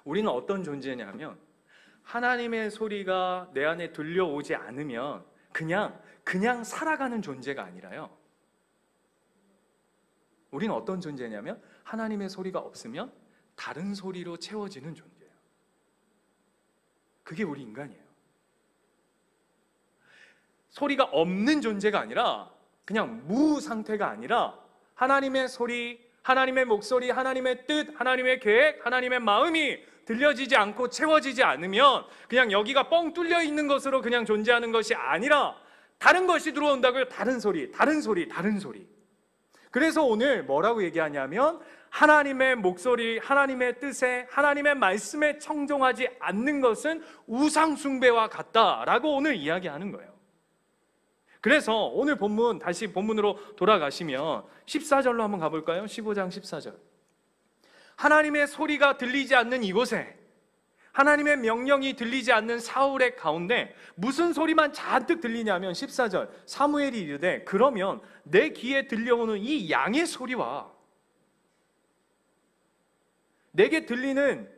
우리는 어떤 존재냐면 하나님의 소리가 내 안에 들려오지 않으면 그냥 살아가는 존재가 아니라요. 우리는 어떤 존재냐면 하나님의 소리가 없으면 다른 소리로 채워지는 존재예요. 그게 우리 인간이에요. 소리가 없는 존재가 아니라 그냥 무 상태가 아니라 하나님의 소리, 하나님의 목소리, 하나님의 뜻, 하나님의 계획, 하나님의 마음이 들려지지 않고 채워지지 않으면 그냥 여기가 뻥 뚫려 있는 것으로 그냥 존재하는 것이 아니라 다른 것이 들어온다고요. 다른 소리. 그래서 오늘 뭐라고 얘기하냐면 하나님의 목소리, 하나님의 뜻에, 하나님의 말씀에 청종하지 않는 것은 우상 숭배와 같다라고 오늘 이야기하는 거예요. 그래서 오늘 본문, 다시 본문으로 돌아가시면 14절로 한번 가볼까요? 15장 14절. 하나님의 소리가 들리지 않는 이곳에, 하나님의 명령이 들리지 않는 사울의 가운데 무슨 소리만 잔뜩 들리냐면 14절, 사무엘이 이르되 그러면 내 귀에 들려오는 이 양의 소리와 내게 들리는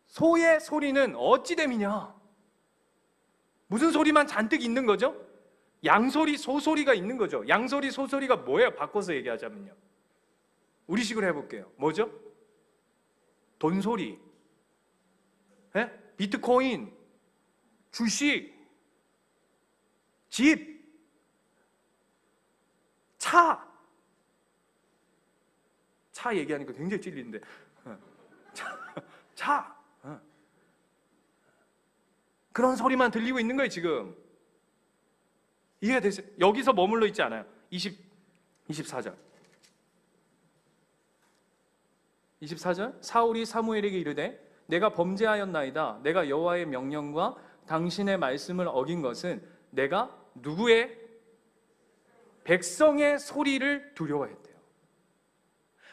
소의 소리는 어찌 됨이냐? 무슨 소리만 잔뜩 있는 거죠? 양소리, 소소리가 있는 거죠. 양소리, 소소리가 뭐예요? 바꿔서 얘기하자면요, 우리식으로 해볼게요. 뭐죠? 돈소리, 비트코인, 주식, 집, 차 얘기하니까 굉장히 찔리는데, 차 그런 소리만 들리고 있는 거예요. 지금 이해가 되세요? 여기서 머물러 있지 않아요. 24절 사울이 사무엘에게 이르되 내가 범죄하였나이다. 내가 여호와의 명령과 당신의 말씀을 어긴 것은 내가 누구의? 백성의 소리를 두려워했대요.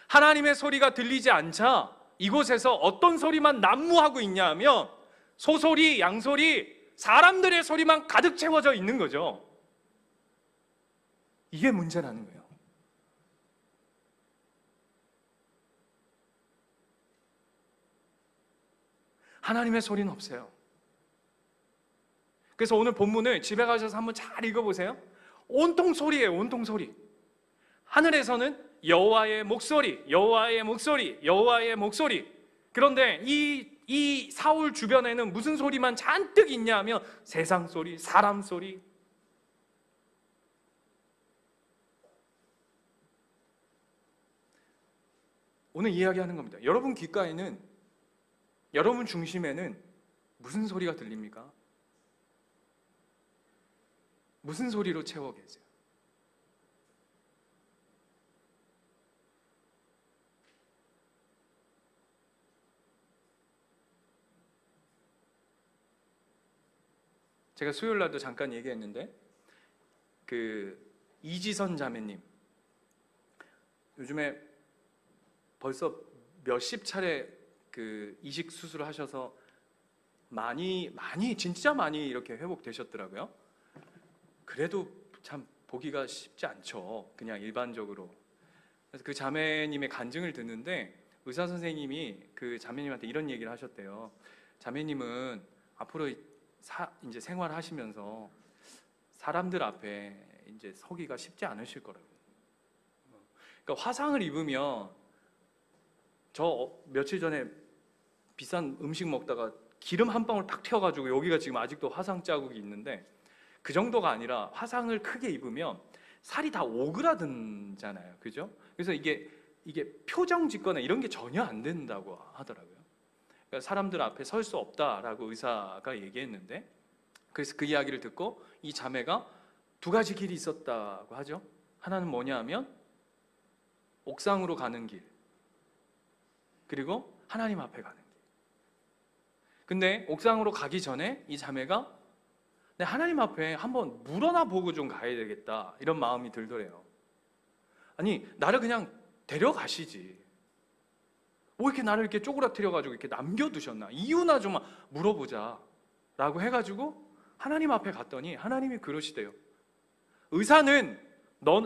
하나님의 소리가 들리지 않자 이곳에서 어떤 소리만 난무하고 있냐 하면 소소리, 양소리, 사람들의 소리만 가득 채워져 있는 거죠. 이게 문제라는 거예요. 하나님의 소리는 없어요. 그래서 오늘 본문을 집에 가셔서 한번 잘 읽어보세요. 온통 소리예요. 온통 소리. 하늘에서는 여호와의 목소리, 여호와의 목소리, 여호와의 목소리. 그런데 이 사울 주변에는 무슨 소리만 잔뜩 있냐 하면 세상 소리, 사람 소리. 오늘 이야기하는 겁니다. 여러분 귓가에는, 여러분 중심에는 무슨 소리가 들립니까? 무슨 소리로 채워 계세요? 제가 수요일 날도 잠깐 얘기했는데 이지선 자매님 요즘에 벌써 몇십 차례 이식 수술을 하셔서 많이 진짜 많이 이렇게 회복되셨더라고요. 그래도 참 보기가 쉽지 않죠. 그냥 일반적으로. 그래서 그 자매님의 간증을 듣는데 의사 선생님이 그 자매님한테 이런 얘기를 하셨대요. 자매님은 앞으로 이제 생활하시면서 사람들 앞에 이제 서기가 쉽지 않으실 거라고. 그러니까 화상을 입으면, 저 며칠 전에 비싼 음식 먹다가 기름 한 방울 탁 튀어가지고 여기가 지금 아직도 화상 자국이 있는데, 그 정도가 아니라 화상을 크게 입으면 살이 다 오그라든잖아요. 그죠? 그래서 이게 표정 짓거나 이런 게 전혀 안 된다고 하더라고요. 그러니까 사람들 앞에 설 수 없다라고 의사가 얘기했는데, 그래서 그 이야기를 듣고 이 자매가 두 가지 길이 있었다고 하죠. 하나는 뭐냐 하면 옥상으로 가는 길, 그리고 하나님 앞에 가는 길. 근데 옥상으로 가기 전에 이 자매가 하나님 앞에 한번 물어나 보고 좀 가야 되겠다, 이런 마음이 들더래요. 아니, 나를 그냥 데려가시지, 뭐 이렇게 나를 이렇게 쪼그라뜨려가지고 이렇게 남겨두셨나, 이유나 좀 물어보자 라고 해가지고 하나님 앞에 갔더니 하나님이 그러시대요. 의사는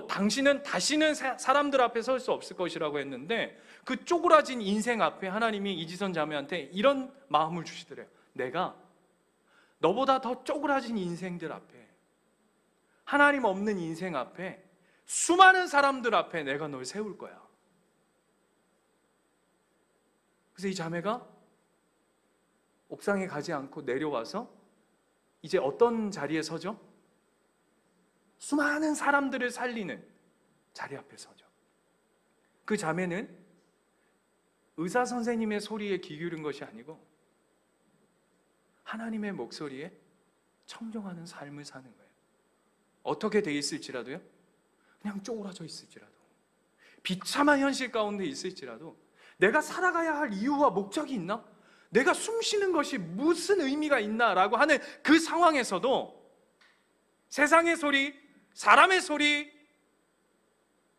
당신은 다시는 사람들 앞에 설 수 없을 것이라고 했는데, 그 쪼그라진 인생 앞에 하나님이 이지선 자매한테 이런 마음을 주시더래요. 내가 너보다 더 쪼그라진 인생들 앞에, 하나님 없는 인생 앞에, 수많은 사람들 앞에 내가 널 세울 거야. 그래서 이 자매가 옥상에 가지 않고 내려와서 이제 어떤 자리에 서죠? 수많은 사람들을 살리는 자리 앞에 서죠. 그 자매는 의사 선생님의 소리에 귀 기울인 것이 아니고 하나님의 목소리에 청종하는 삶을 사는 거예요. 어떻게 돼 있을지라도요? 그냥 쪼그라져 있을지라도, 비참한 현실 가운데 있을지라도 내가 살아가야 할 이유와 목적이 있나? 내가 숨 쉬는 것이 무슨 의미가 있나라고 하는 그 상황에서도 세상의 소리, 사람의 소리,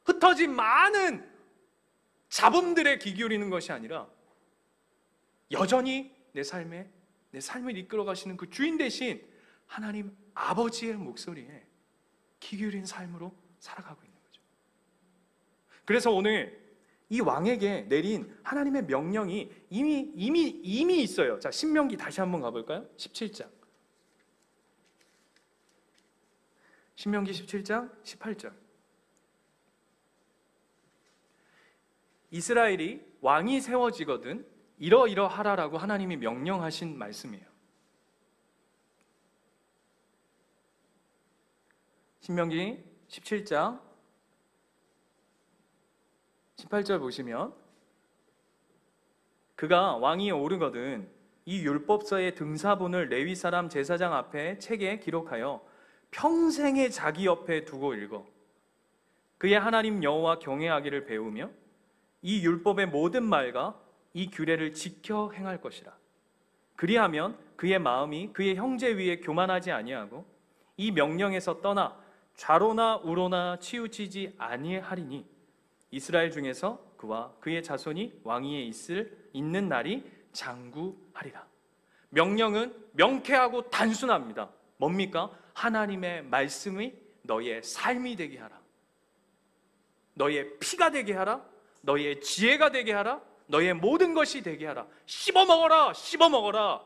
흩어진 많은 잡음들에 귀 기울이는 것이 아니라 여전히 내 삶을 이끌어 가시는 그 주인 대신 하나님 아버지의 목소리에 귀 기울인 삶으로 살아가고 있는 거죠. 그래서 오늘 이 왕에게 내린 하나님의 명령이 이미 있어요. 자, 신명기 다시 한번 가볼까요? 17장. 신명기 17장 18절. 이스라엘이 왕이 세워지거든 이러이러하라라고 하나님이 명령하신 말씀이에요. 신명기 17장 18절 보시면 그가 왕위에 오르거든 이 율법서의 등사본을 레위 사람 제사장 앞에 책에 기록하여 평생에 자기 옆에 두고 읽어 그의 하나님 여호와 경외하기를 배우며 이 율법의 모든 말과 이 규례를 지켜 행할 것이라. 그리하면 그의 마음이 그의 형제 위에 교만하지 아니하고 이 명령에서 떠나 좌로나 우로나 치우치지 아니하리니 이스라엘 중에서 그와 그의 자손이 왕위에 있는 날이 장구하리라. 명령은 명쾌하고 단순합니다. 뭡니까? 하나님의 말씀이 너의 삶이 되게 하라. 너의 피가 되게 하라. 너의 지혜가 되게 하라. 너의 모든 것이 되게 하라. 씹어먹어라. 씹어먹어라.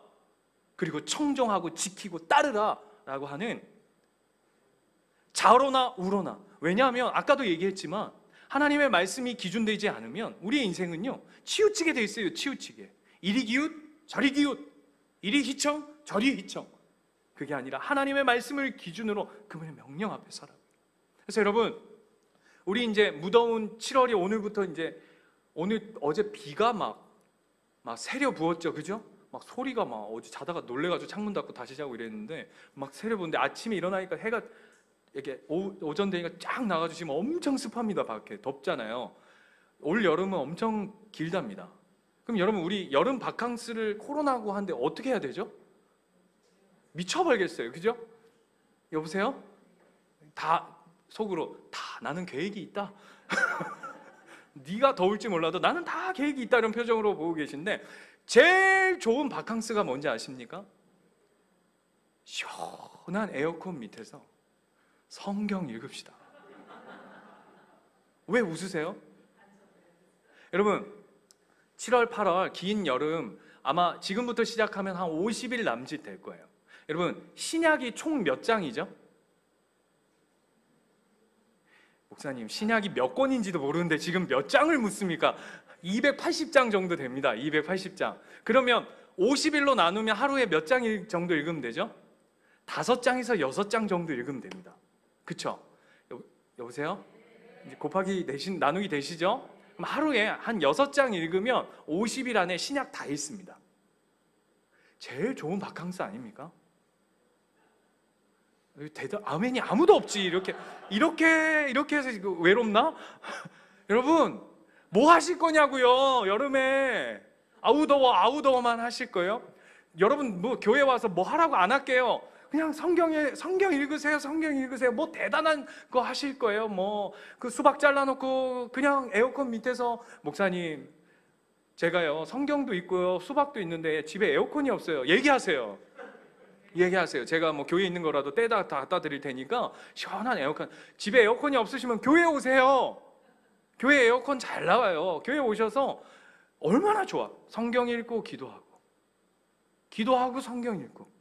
그리고 청종하고 지키고 따르라 라고 하는 좌로나 우로나. 왜냐하면 아까도 얘기했지만 하나님의 말씀이 기준되지 않으면 우리의 인생은요 치우치게 돼 있어요. 치우치게. 이리 기웃 저리 기웃, 이리 희청 저리 희청. 그게 아니라 하나님의 말씀을 기준으로 그분의 명령 앞에 살아요. 그래서 여러분, 우리 이제 무더운 7월이 오늘부터 이제 어제 비가 막 세려 부었죠, 그죠? 막 소리가 막 어제 자다가 놀래가지고 창문 닫고 다시 자고 이랬는데 막 세려 부는데 아침에 일어나니까 해가 이렇게 오전 되니까 쫙 나가지고 지금 엄청 습합니다. 밖에 덥잖아요. 올 여름은 엄청 길답니다. 그럼 여러분, 우리 여름 바캉스를 코로나고 한데 어떻게 해야 되죠? 미쳐버리겠어요, 그죠? 여보세요? 다 속으로 다 나는 계획이 있다. 네가 더울지 몰라도 나는 다 계획이 있다 이런 표정으로 보고 계신데 제일 좋은 바캉스가 뭔지 아십니까? 시원한 에어컨 밑에서 성경 읽읍시다. 왜 웃으세요? 여러분, 7월, 8월 긴 여름 아마 지금부터 시작하면 한 50일 남짓 될 거예요. 여러분, 신약이 총 몇 장이죠? 목사님, 신약이 몇 권인지도 모르는데 지금 몇 장을 묻습니까? 280장 정도 됩니다. 280장. 그러면 50일로 나누면 하루에 몇 장 정도 읽으면 되죠? 5장에서 6장 정도 읽으면 됩니다. 그쵸? 여보세요? 이제 곱하기 나누기 되시죠? 그럼 하루에 한 6장 읽으면 50일 안에 신약 다 읽습니다. 제일 좋은 바캉스 아닙니까? 아멘이 아무도 없지. 이렇게 해서 외롭나? 여러분, 뭐 하실 거냐고요? 여름에 아우더워만 하실 거예요? 여러분, 뭐 교회 와서 뭐 하라고 안 할게요. 그냥 성경 읽으세요. 성경 읽으세요. 뭐 대단한 거 하실 거예요. 뭐 그 수박 잘라놓고 그냥 에어컨 밑에서 목사님, 제가요 성경도 있고요 수박도 있는데 집에 에어컨이 없어요. 얘기하세요. 제가 뭐 교회에 있는 거라도 떼다 갖다 드릴 테니까 시원한 에어컨. 집에 에어컨이 없으시면 교회 오세요. 교회 에어컨 잘 나와요. 교회 오셔서 얼마나 좋아. 성경 읽고 기도하고 성경 읽고.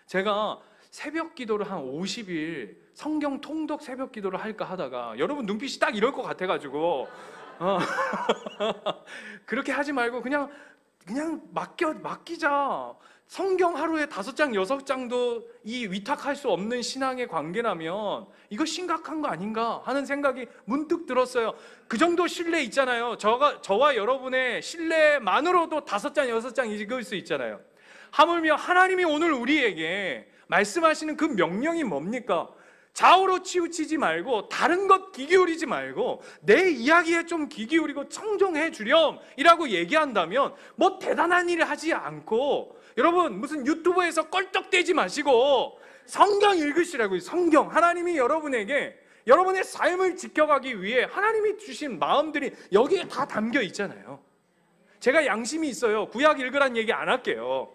제가 새벽 기도를 한 50일 성경 통독 새벽 기도를 할까 하다가 여러분 눈빛이 딱 이럴 것 같아가지고 그렇게 하지 말고 그냥 맡기자. 성경 하루에 5장, 6장도 이 위탁할 수 없는 신앙의 관계라면 이거 심각한 거 아닌가 하는 생각이 문득 들었어요. 그 정도 신뢰 있잖아요. 저와 여러분의 신뢰만으로도 5장, 6장 읽을 수 있잖아요. 하물며 하나님이 오늘 우리에게 말씀하시는 그 명령이 뭡니까? 좌우로 치우치지 말고 다른 것 귀 기울이지 말고 내 이야기에 좀 귀 기울이고 청종해 주렴이라고 얘기한다면 뭐 대단한 일을 하지 않고, 여러분 무슨 유튜브에서 껄떡대지 마시고 성경 읽으시라고요. 성경. 하나님이 여러분에게 여러분의 삶을 지켜가기 위해 하나님이 주신 마음들이 여기에 다 담겨 있잖아요. 제가 양심이 있어요. 구약 읽으란 얘기 안 할게요.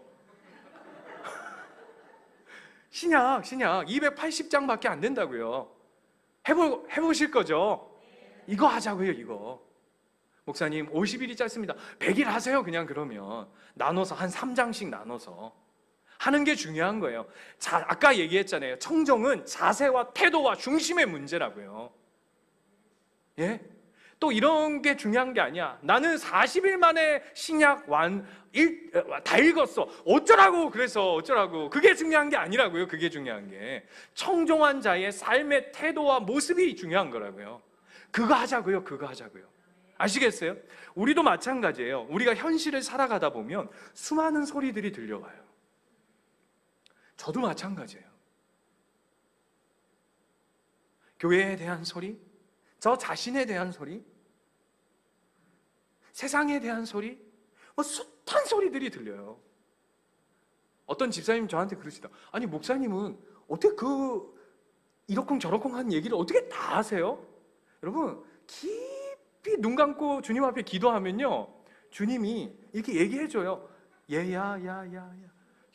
신약 280장밖에 안 된다고요. 해보실 거죠? 이거 하자고요. 이거. 목사님 50일이 짧습니다. 100일 하세요. 그냥. 그러면 나눠서 한 3장씩 나눠서 하는 게 중요한 거예요. 아까 얘기했잖아요. 청정은 자세와 태도와 중심의 문제라고요. 예? 또 이런 게 중요한 게 아니야. 나는 40일 만에 신약 다 읽었어. 어쩌라고. 그래서 어쩌라고. 그게 중요한 게 아니라고요. 그게 중요한 게 청정한 자의 삶의 태도와 모습이 중요한 거라고요. 그거 하자고요. 그거 하자고요. 아시겠어요? 우리도 마찬가지예요. 우리가 현실을 살아가다 보면 수많은 소리들이 들려와요. 저도 마찬가지예요. 교회에 대한 소리, 저 자신에 대한 소리, 세상에 대한 소리, 뭐 숱한 소리들이 들려요. 어떤 집사님 저한테 그러시다. 아니 목사님은 어떻게 이러쿵저러쿵 하는 얘기를 어떻게 다 하세요? 여러분 깊이 눈 감고 주님 앞에 기도하면요, 주님이 이렇게 얘기해줘요. 얘야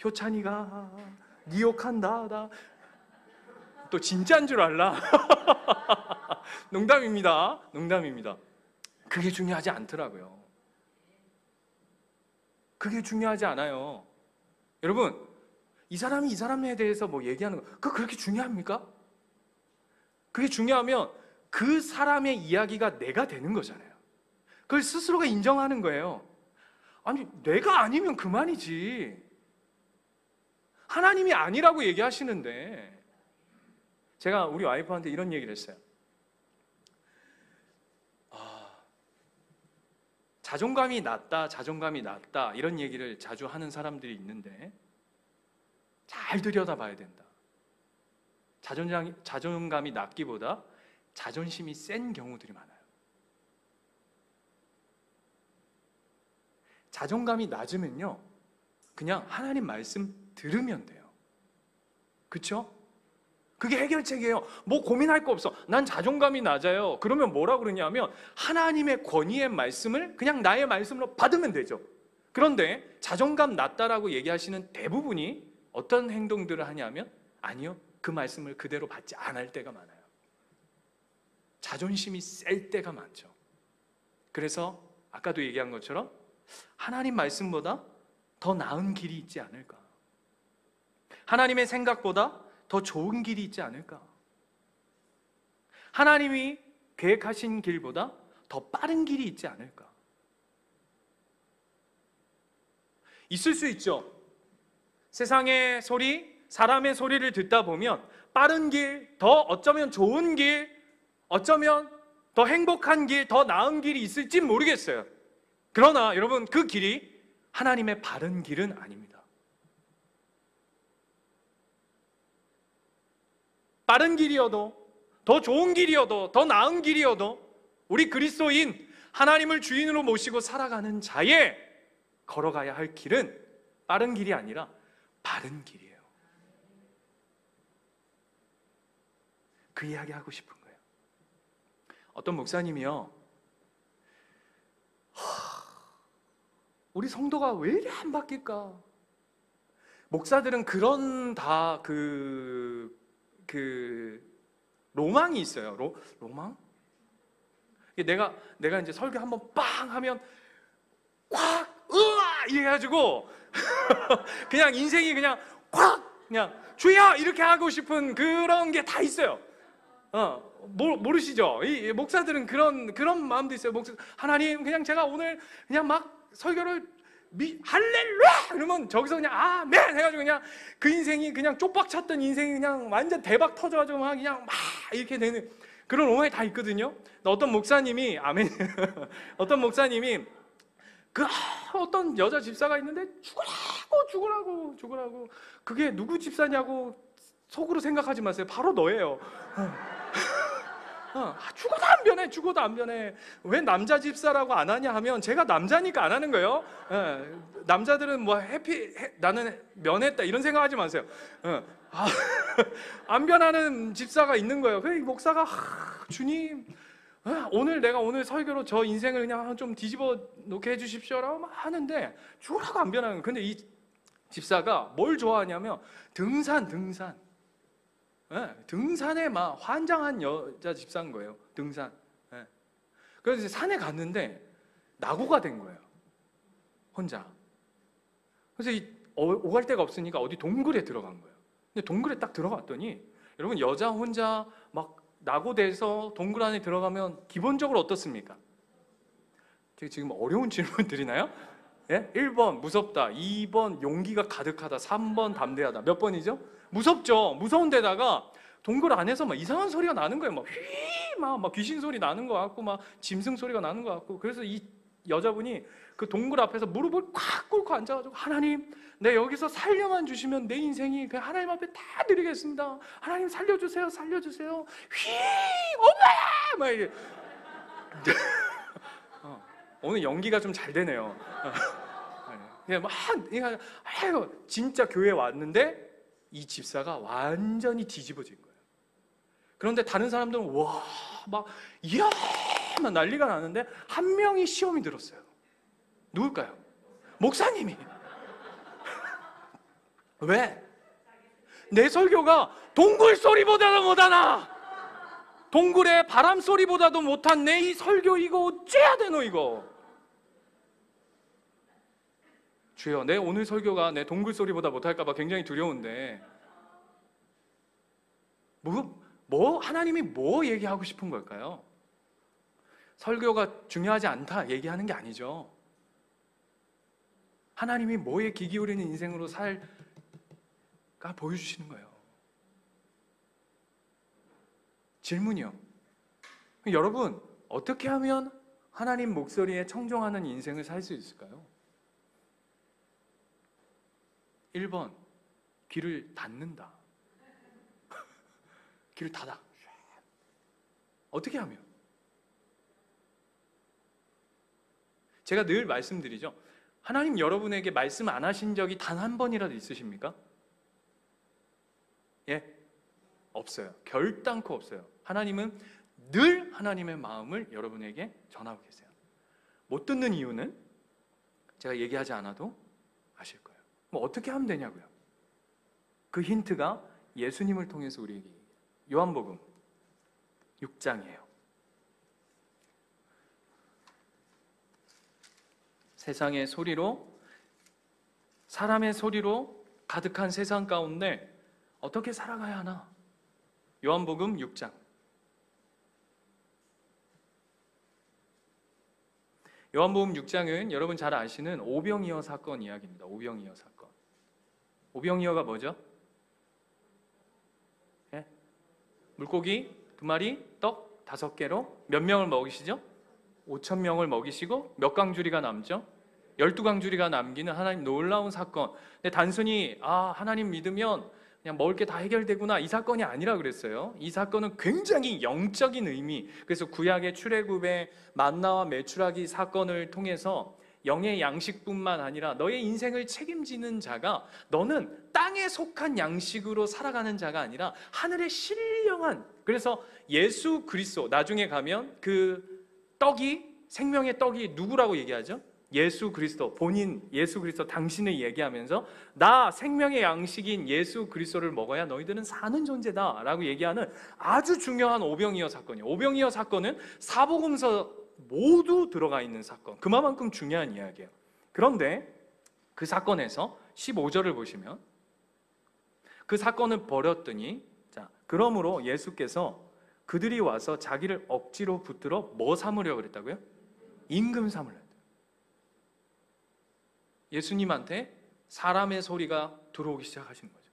효찬이가 니 욕한다. 또 진짜인 줄 알라. 농담입니다. 그게 중요하지 않더라고요. 그게 중요하지 않아요. 여러분, 이 사람이 이 사람에 대해서 뭐 얘기하는 거, 그거 그렇게 중요합니까? 그게 중요하면 그 사람의 이야기가 내가 되는 거잖아요. 그걸 스스로가 인정하는 거예요. 아니 내가 아니면 그만이지. 하나님이 아니라고 얘기하시는데. 제가 우리 와이프한테 이런 얘기를 했어요. 자존감이 낮다 이런 얘기를 자주 하는 사람들이 있는데 잘 들여다봐야 된다. 자존감이 낮기보다 자존심이 센 경우들이 많아요. 자존감이 낮으면요, 그냥 하나님 말씀 들으면 돼요. 그렇죠? 그게 해결책이에요. 뭐 고민할 거 없어. 난 자존감이 낮아요. 그러면 뭐라 그러냐면 하나님의 권위의 말씀을 그냥 나의 말씀으로 받으면 되죠. 그런데 자존감 낮다라고 얘기하시는 대부분이 어떤 행동들을 하냐면, 아니요, 그 말씀을 그대로 받지 않을 때가 많아요. 자존심이 셀 때가 많죠. 그래서 아까도 얘기한 것처럼 하나님 말씀보다 더 나은 길이 있지 않을까, 하나님의 생각보다 더 좋은 길이 있지 않을까, 하나님이 계획하신 길보다 더 빠른 길이 있지 않을까. 있을 수 있죠. 세상의 소리, 사람의 소리를 듣다 보면 빠른 길, 더 어쩌면 좋은 길, 어쩌면 더 행복한 길, 더 나은 길이 있을지 모르겠어요. 그러나 여러분, 그 길이 하나님의 바른 길은 아닙니다. 빠른 길이어도, 더 좋은 길이어도, 더 나은 길이어도 우리 그리스도인, 하나님을 주인으로 모시고 살아가는 자의 걸어가야 할 길은 빠른 길이 아니라 바른 길이에요. 그 이야기 하고 싶은 거예요. 어떤 목사님이요, 우리 성도가 왜 이리 안 바뀔까? 목사들은 그런 로망이 있어요. 로망? 내가 이제 설교 한번 빵 하면 콱 으아 이래가지고 그냥 인생이 그냥 콱 그냥 주여 이렇게 하고 싶은 그런 게 다 있어요. 모르시죠? 이 목사들은 그런 마음도 있어요. 하나님, 그냥 제가 오늘 그냥 막 설교를 할렐루야! 그러면 저기서 그냥 아멘! 해가지고 그냥 그 인생이 그냥 쪽박 쳤던 인생이 그냥 완전 대박 터져가지고 막 그냥 막 이렇게 되는 그런 로망이 다 있거든요. 어떤 목사님이, 아멘. 어떤 목사님이 어떤 여자 집사가 있는데 죽으라고 그게 누구 집사냐고 속으로 생각하지 마세요. 바로 너예요. 죽어도 안 변해, 죽어도 안 변해. 왜 남자 집사라고 안 하냐 하면 제가 남자니까 안 하는 거예요. 남자들은 뭐 나는 면했다 이런 생각하지 마세요. 안 변하는 집사가 있는 거예요. 그래서 이 목사가 주님, 오늘 내가 오늘 설교로 저 인생을 그냥 좀 뒤집어 놓게 해주십시오라고 막 하는데 죽으라고 안 변하는 거예요. 근데 이 집사가 뭘 좋아하냐면 등산. 등산에 막 환장한 여자 집사인 거예요. 등산. 그래서 이제 산에 갔는데 낙오가 된 거예요. 혼자. 그래서 오갈 데가 없으니까 어디 동굴에 들어간 거예요. 근데 동굴에 딱 들어갔더니 여러분, 여자 혼자 막 낙오돼서 동굴 안에 들어가면 기본적으로 어떻습니까? 제가 지금 어려운 질문 드리나요? 예? 1번 무섭다, 2번 용기가 가득하다, 3번 담대하다. 몇 번이죠? 무섭죠. 무서운 데다가 동굴 안에서 막 이상한 소리가 나는 거예요. 막 귀신 소리 나는 것 같고 막 짐승 소리가 나는 것 같고. 그래서 이 여자분이 그 동굴 앞에서 무릎을 콱 꿇고 앉아가지고, 하나님, 내 여기서 살려만 주시면 내 인생이 그냥 하나님 앞에 다 드리겠습니다. 하나님 살려주세요, 살려주세요. 엄마야! 막 이래. 오늘 연기가 좀 잘 되네요. 그냥 진짜 교회에 왔는데 이 집사가 완전히 뒤집어진 거예요. 그런데 다른 사람들은 이야 막 난리가 나는데 한 명이 시험이 들었어요. 누굴까요? 목사님이. 왜? 내 설교가 동굴 소리보다도 못하나? 동굴의 바람 소리보다도 못한 내 이 설교, 이거 어째야 되노 이거? 주여, 내 오늘 설교가 내 동굴 소리보다 못할까 봐 굉장히 두려운데, 하나님이 뭐 얘기하고 싶은 걸까요? 설교가 중요하지 않다 얘기하는 게 아니죠. 하나님이 뭐에 귀 기울이는 인생으로 살까 보여주시는 거예요. 질문이요. 여러분, 어떻게 하면 하나님 목소리에 청종하는 인생을 살 수 있을까요? 1번, 귀를 닫는다. 귀를 닫아. 어떻게 하면? 제가 늘 말씀드리죠. 하나님 여러분에게 말씀 안 하신 적이 단 한 번이라도 있으십니까? 예? 없어요. 결단코 없어요. 하나님은 늘 하나님의 마음을 여러분에게 전하고 계세요. 못 듣는 이유는 제가 얘기하지 않아도 아실 거예요. 어떻게 하면 되냐고요? 그 힌트가 예수님을 통해서 우리에게, 요한복음 6장이에요. 세상의 소리로, 사람의 소리로 가득한 세상 가운데 어떻게 살아가야 하나? 요한복음 6장. 요한복음 6장은 여러분 잘 아시는 오병이어 사건 이야기입니다. 오병이어 사건. 오병이어가 뭐죠? 예? 물고기 2마리, 떡 5개로 몇 명을 먹이시죠? 5,000명을 먹이시고 몇 강주리가 남죠? 12강주리가 남기는 하나님 놀라운 사건. 근데 단순히 하나님 믿으면 그냥 먹을 게 다 해결되구나, 이 사건이 아니라 그랬어요. 이 사건은 굉장히 영적인 의미. 그래서 구약의 출애굽의 만나와 메추라기 사건을 통해서 영의 양식뿐만 아니라 너의 인생을 책임지는 자가, 너는 땅에 속한 양식으로 살아가는 자가 아니라 하늘의 신령한, 그래서 예수 그리스도, 나중에 가면 그 떡이, 생명의 떡이 누구라고 얘기하죠? 예수 그리스도, 본인 예수 그리스도 당신을 얘기하면서 나 생명의 양식인 예수 그리스도를 먹어야 너희들은 사는 존재다 라고 얘기하는 아주 중요한 오병이어 사건이에요. 오병이어 사건은 사복음서 모두 들어가 있는 사건, 그만큼 중요한 이야기예요. 그런데 그 사건에서 15절을 보시면, 그 사건을 벌였더니, 그러므로 예수께서 그들이 와서 자기를 억지로 붙들어 뭐 삼으려고 그랬다고요? 임금 삼으려고. 예수님한테 사람의 소리가 들어오기 시작하신 거죠.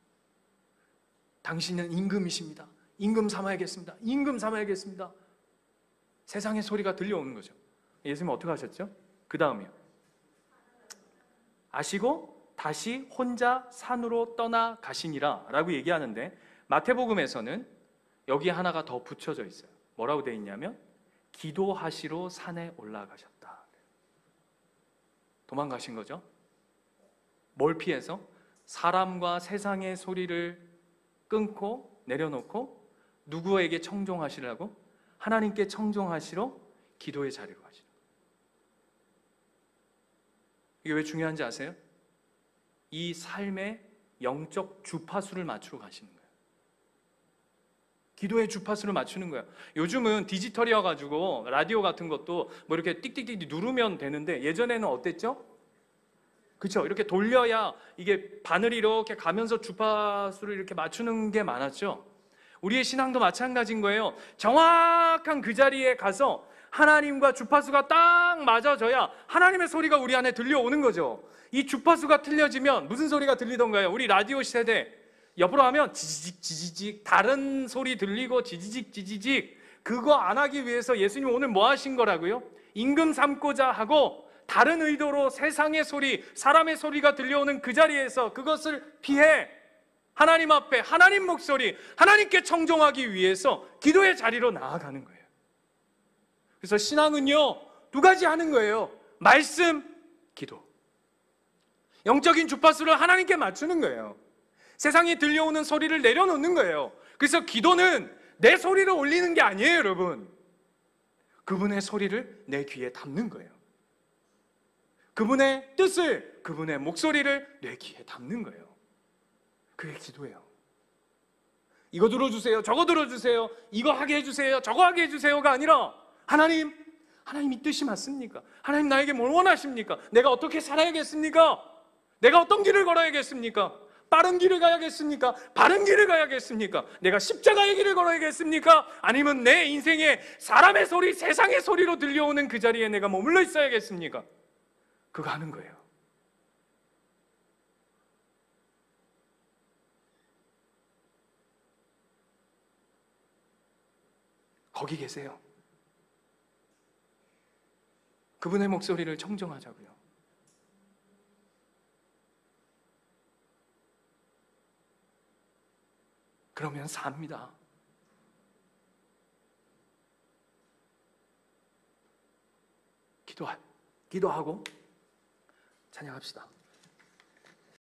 당신은 임금이십니다. 임금 삼아야겠습니다. 임금 삼아야겠습니다. 세상의 소리가 들려오는 거죠. 예수님 어떻게 하셨죠? 그 다음이요. 아시고 다시 혼자 산으로 떠나 가시니라 라고 얘기하는데, 마태복음에서는 여기 하나가 더 붙여져 있어요. 뭐라고 되어 있냐면 기도하시러 산에 올라가셨다. 도망가신 거죠. 뭘 피해서? 사람과 세상의 소리를 끊고 내려놓고 누구에게 청종하시라고? 하나님께 청종하시러 기도의 자리로 가시는 거예요. 이게 왜 중요한지 아세요? 이 삶의 영적 주파수를 맞추러 가시는 거예요. 기도의 주파수를 맞추는 거예요. 요즘은 디지털이어가지고 라디오 같은 것도 뭐 이렇게 띡띡띡 누르면 되는데 예전에는 어땠죠? 그렇죠. 이렇게 돌려야 이게 바늘이 이렇게 가면서 주파수를 이렇게 맞추는 게 많았죠. 우리의 신앙도 마찬가지인 거예요. 정확한 그 자리에 가서 하나님과 주파수가 딱 맞아져야 하나님의 소리가 우리 안에 들려오는 거죠. 이 주파수가 틀려지면 무슨 소리가 들리던가요? 우리 라디오 세대 옆으로 하면 지지직 지지직 다른 소리 들리고 지지직 지지직 그거 안 하기 위해서 예수님 오늘 뭐 하신 거라고요? 임금 삼고자 하고 다른 의도로 세상의 소리, 사람의 소리가 들려오는 그 자리에서 그것을 피해 하나님 앞에 하나님 목소리, 하나님께 청종하기 위해서 기도의 자리로 나아가는 거예요. 그래서 신앙은요, 두 가지 하는 거예요. 말씀, 기도. 영적인 주파수를 하나님께 맞추는 거예요. 세상에 들려오는 소리를 내려놓는 거예요. 그래서 기도는 내 소리를 올리는 게 아니에요, 여러분. 그분의 소리를 내 귀에 담는 거예요. 그분의 뜻을, 그분의 목소리를 내 귀에 담는 거예요. 그게 기도예요. 이거 들어주세요, 저거 들어주세요, 이거 하게 해주세요, 저거 하게 해주세요가 아니라 하나님 이 뜻이 맞습니까? 하나님 나에게 뭘 원하십니까? 내가 어떻게 살아야겠습니까? 내가 어떤 길을 걸어야겠습니까? 빠른 길을 가야겠습니까? 바른 길을 가야겠습니까? 내가 십자가의 길을 걸어야겠습니까? 아니면 내 인생에 사람의 소리, 세상의 소리로 들려오는 그 자리에 내가 머물러 있어야겠습니까? 그거 하는 거예요. 거기 계세요. 그분의 목소리를 청정하자고요. 그러면 삽니다. 기도하고 찬양합시다.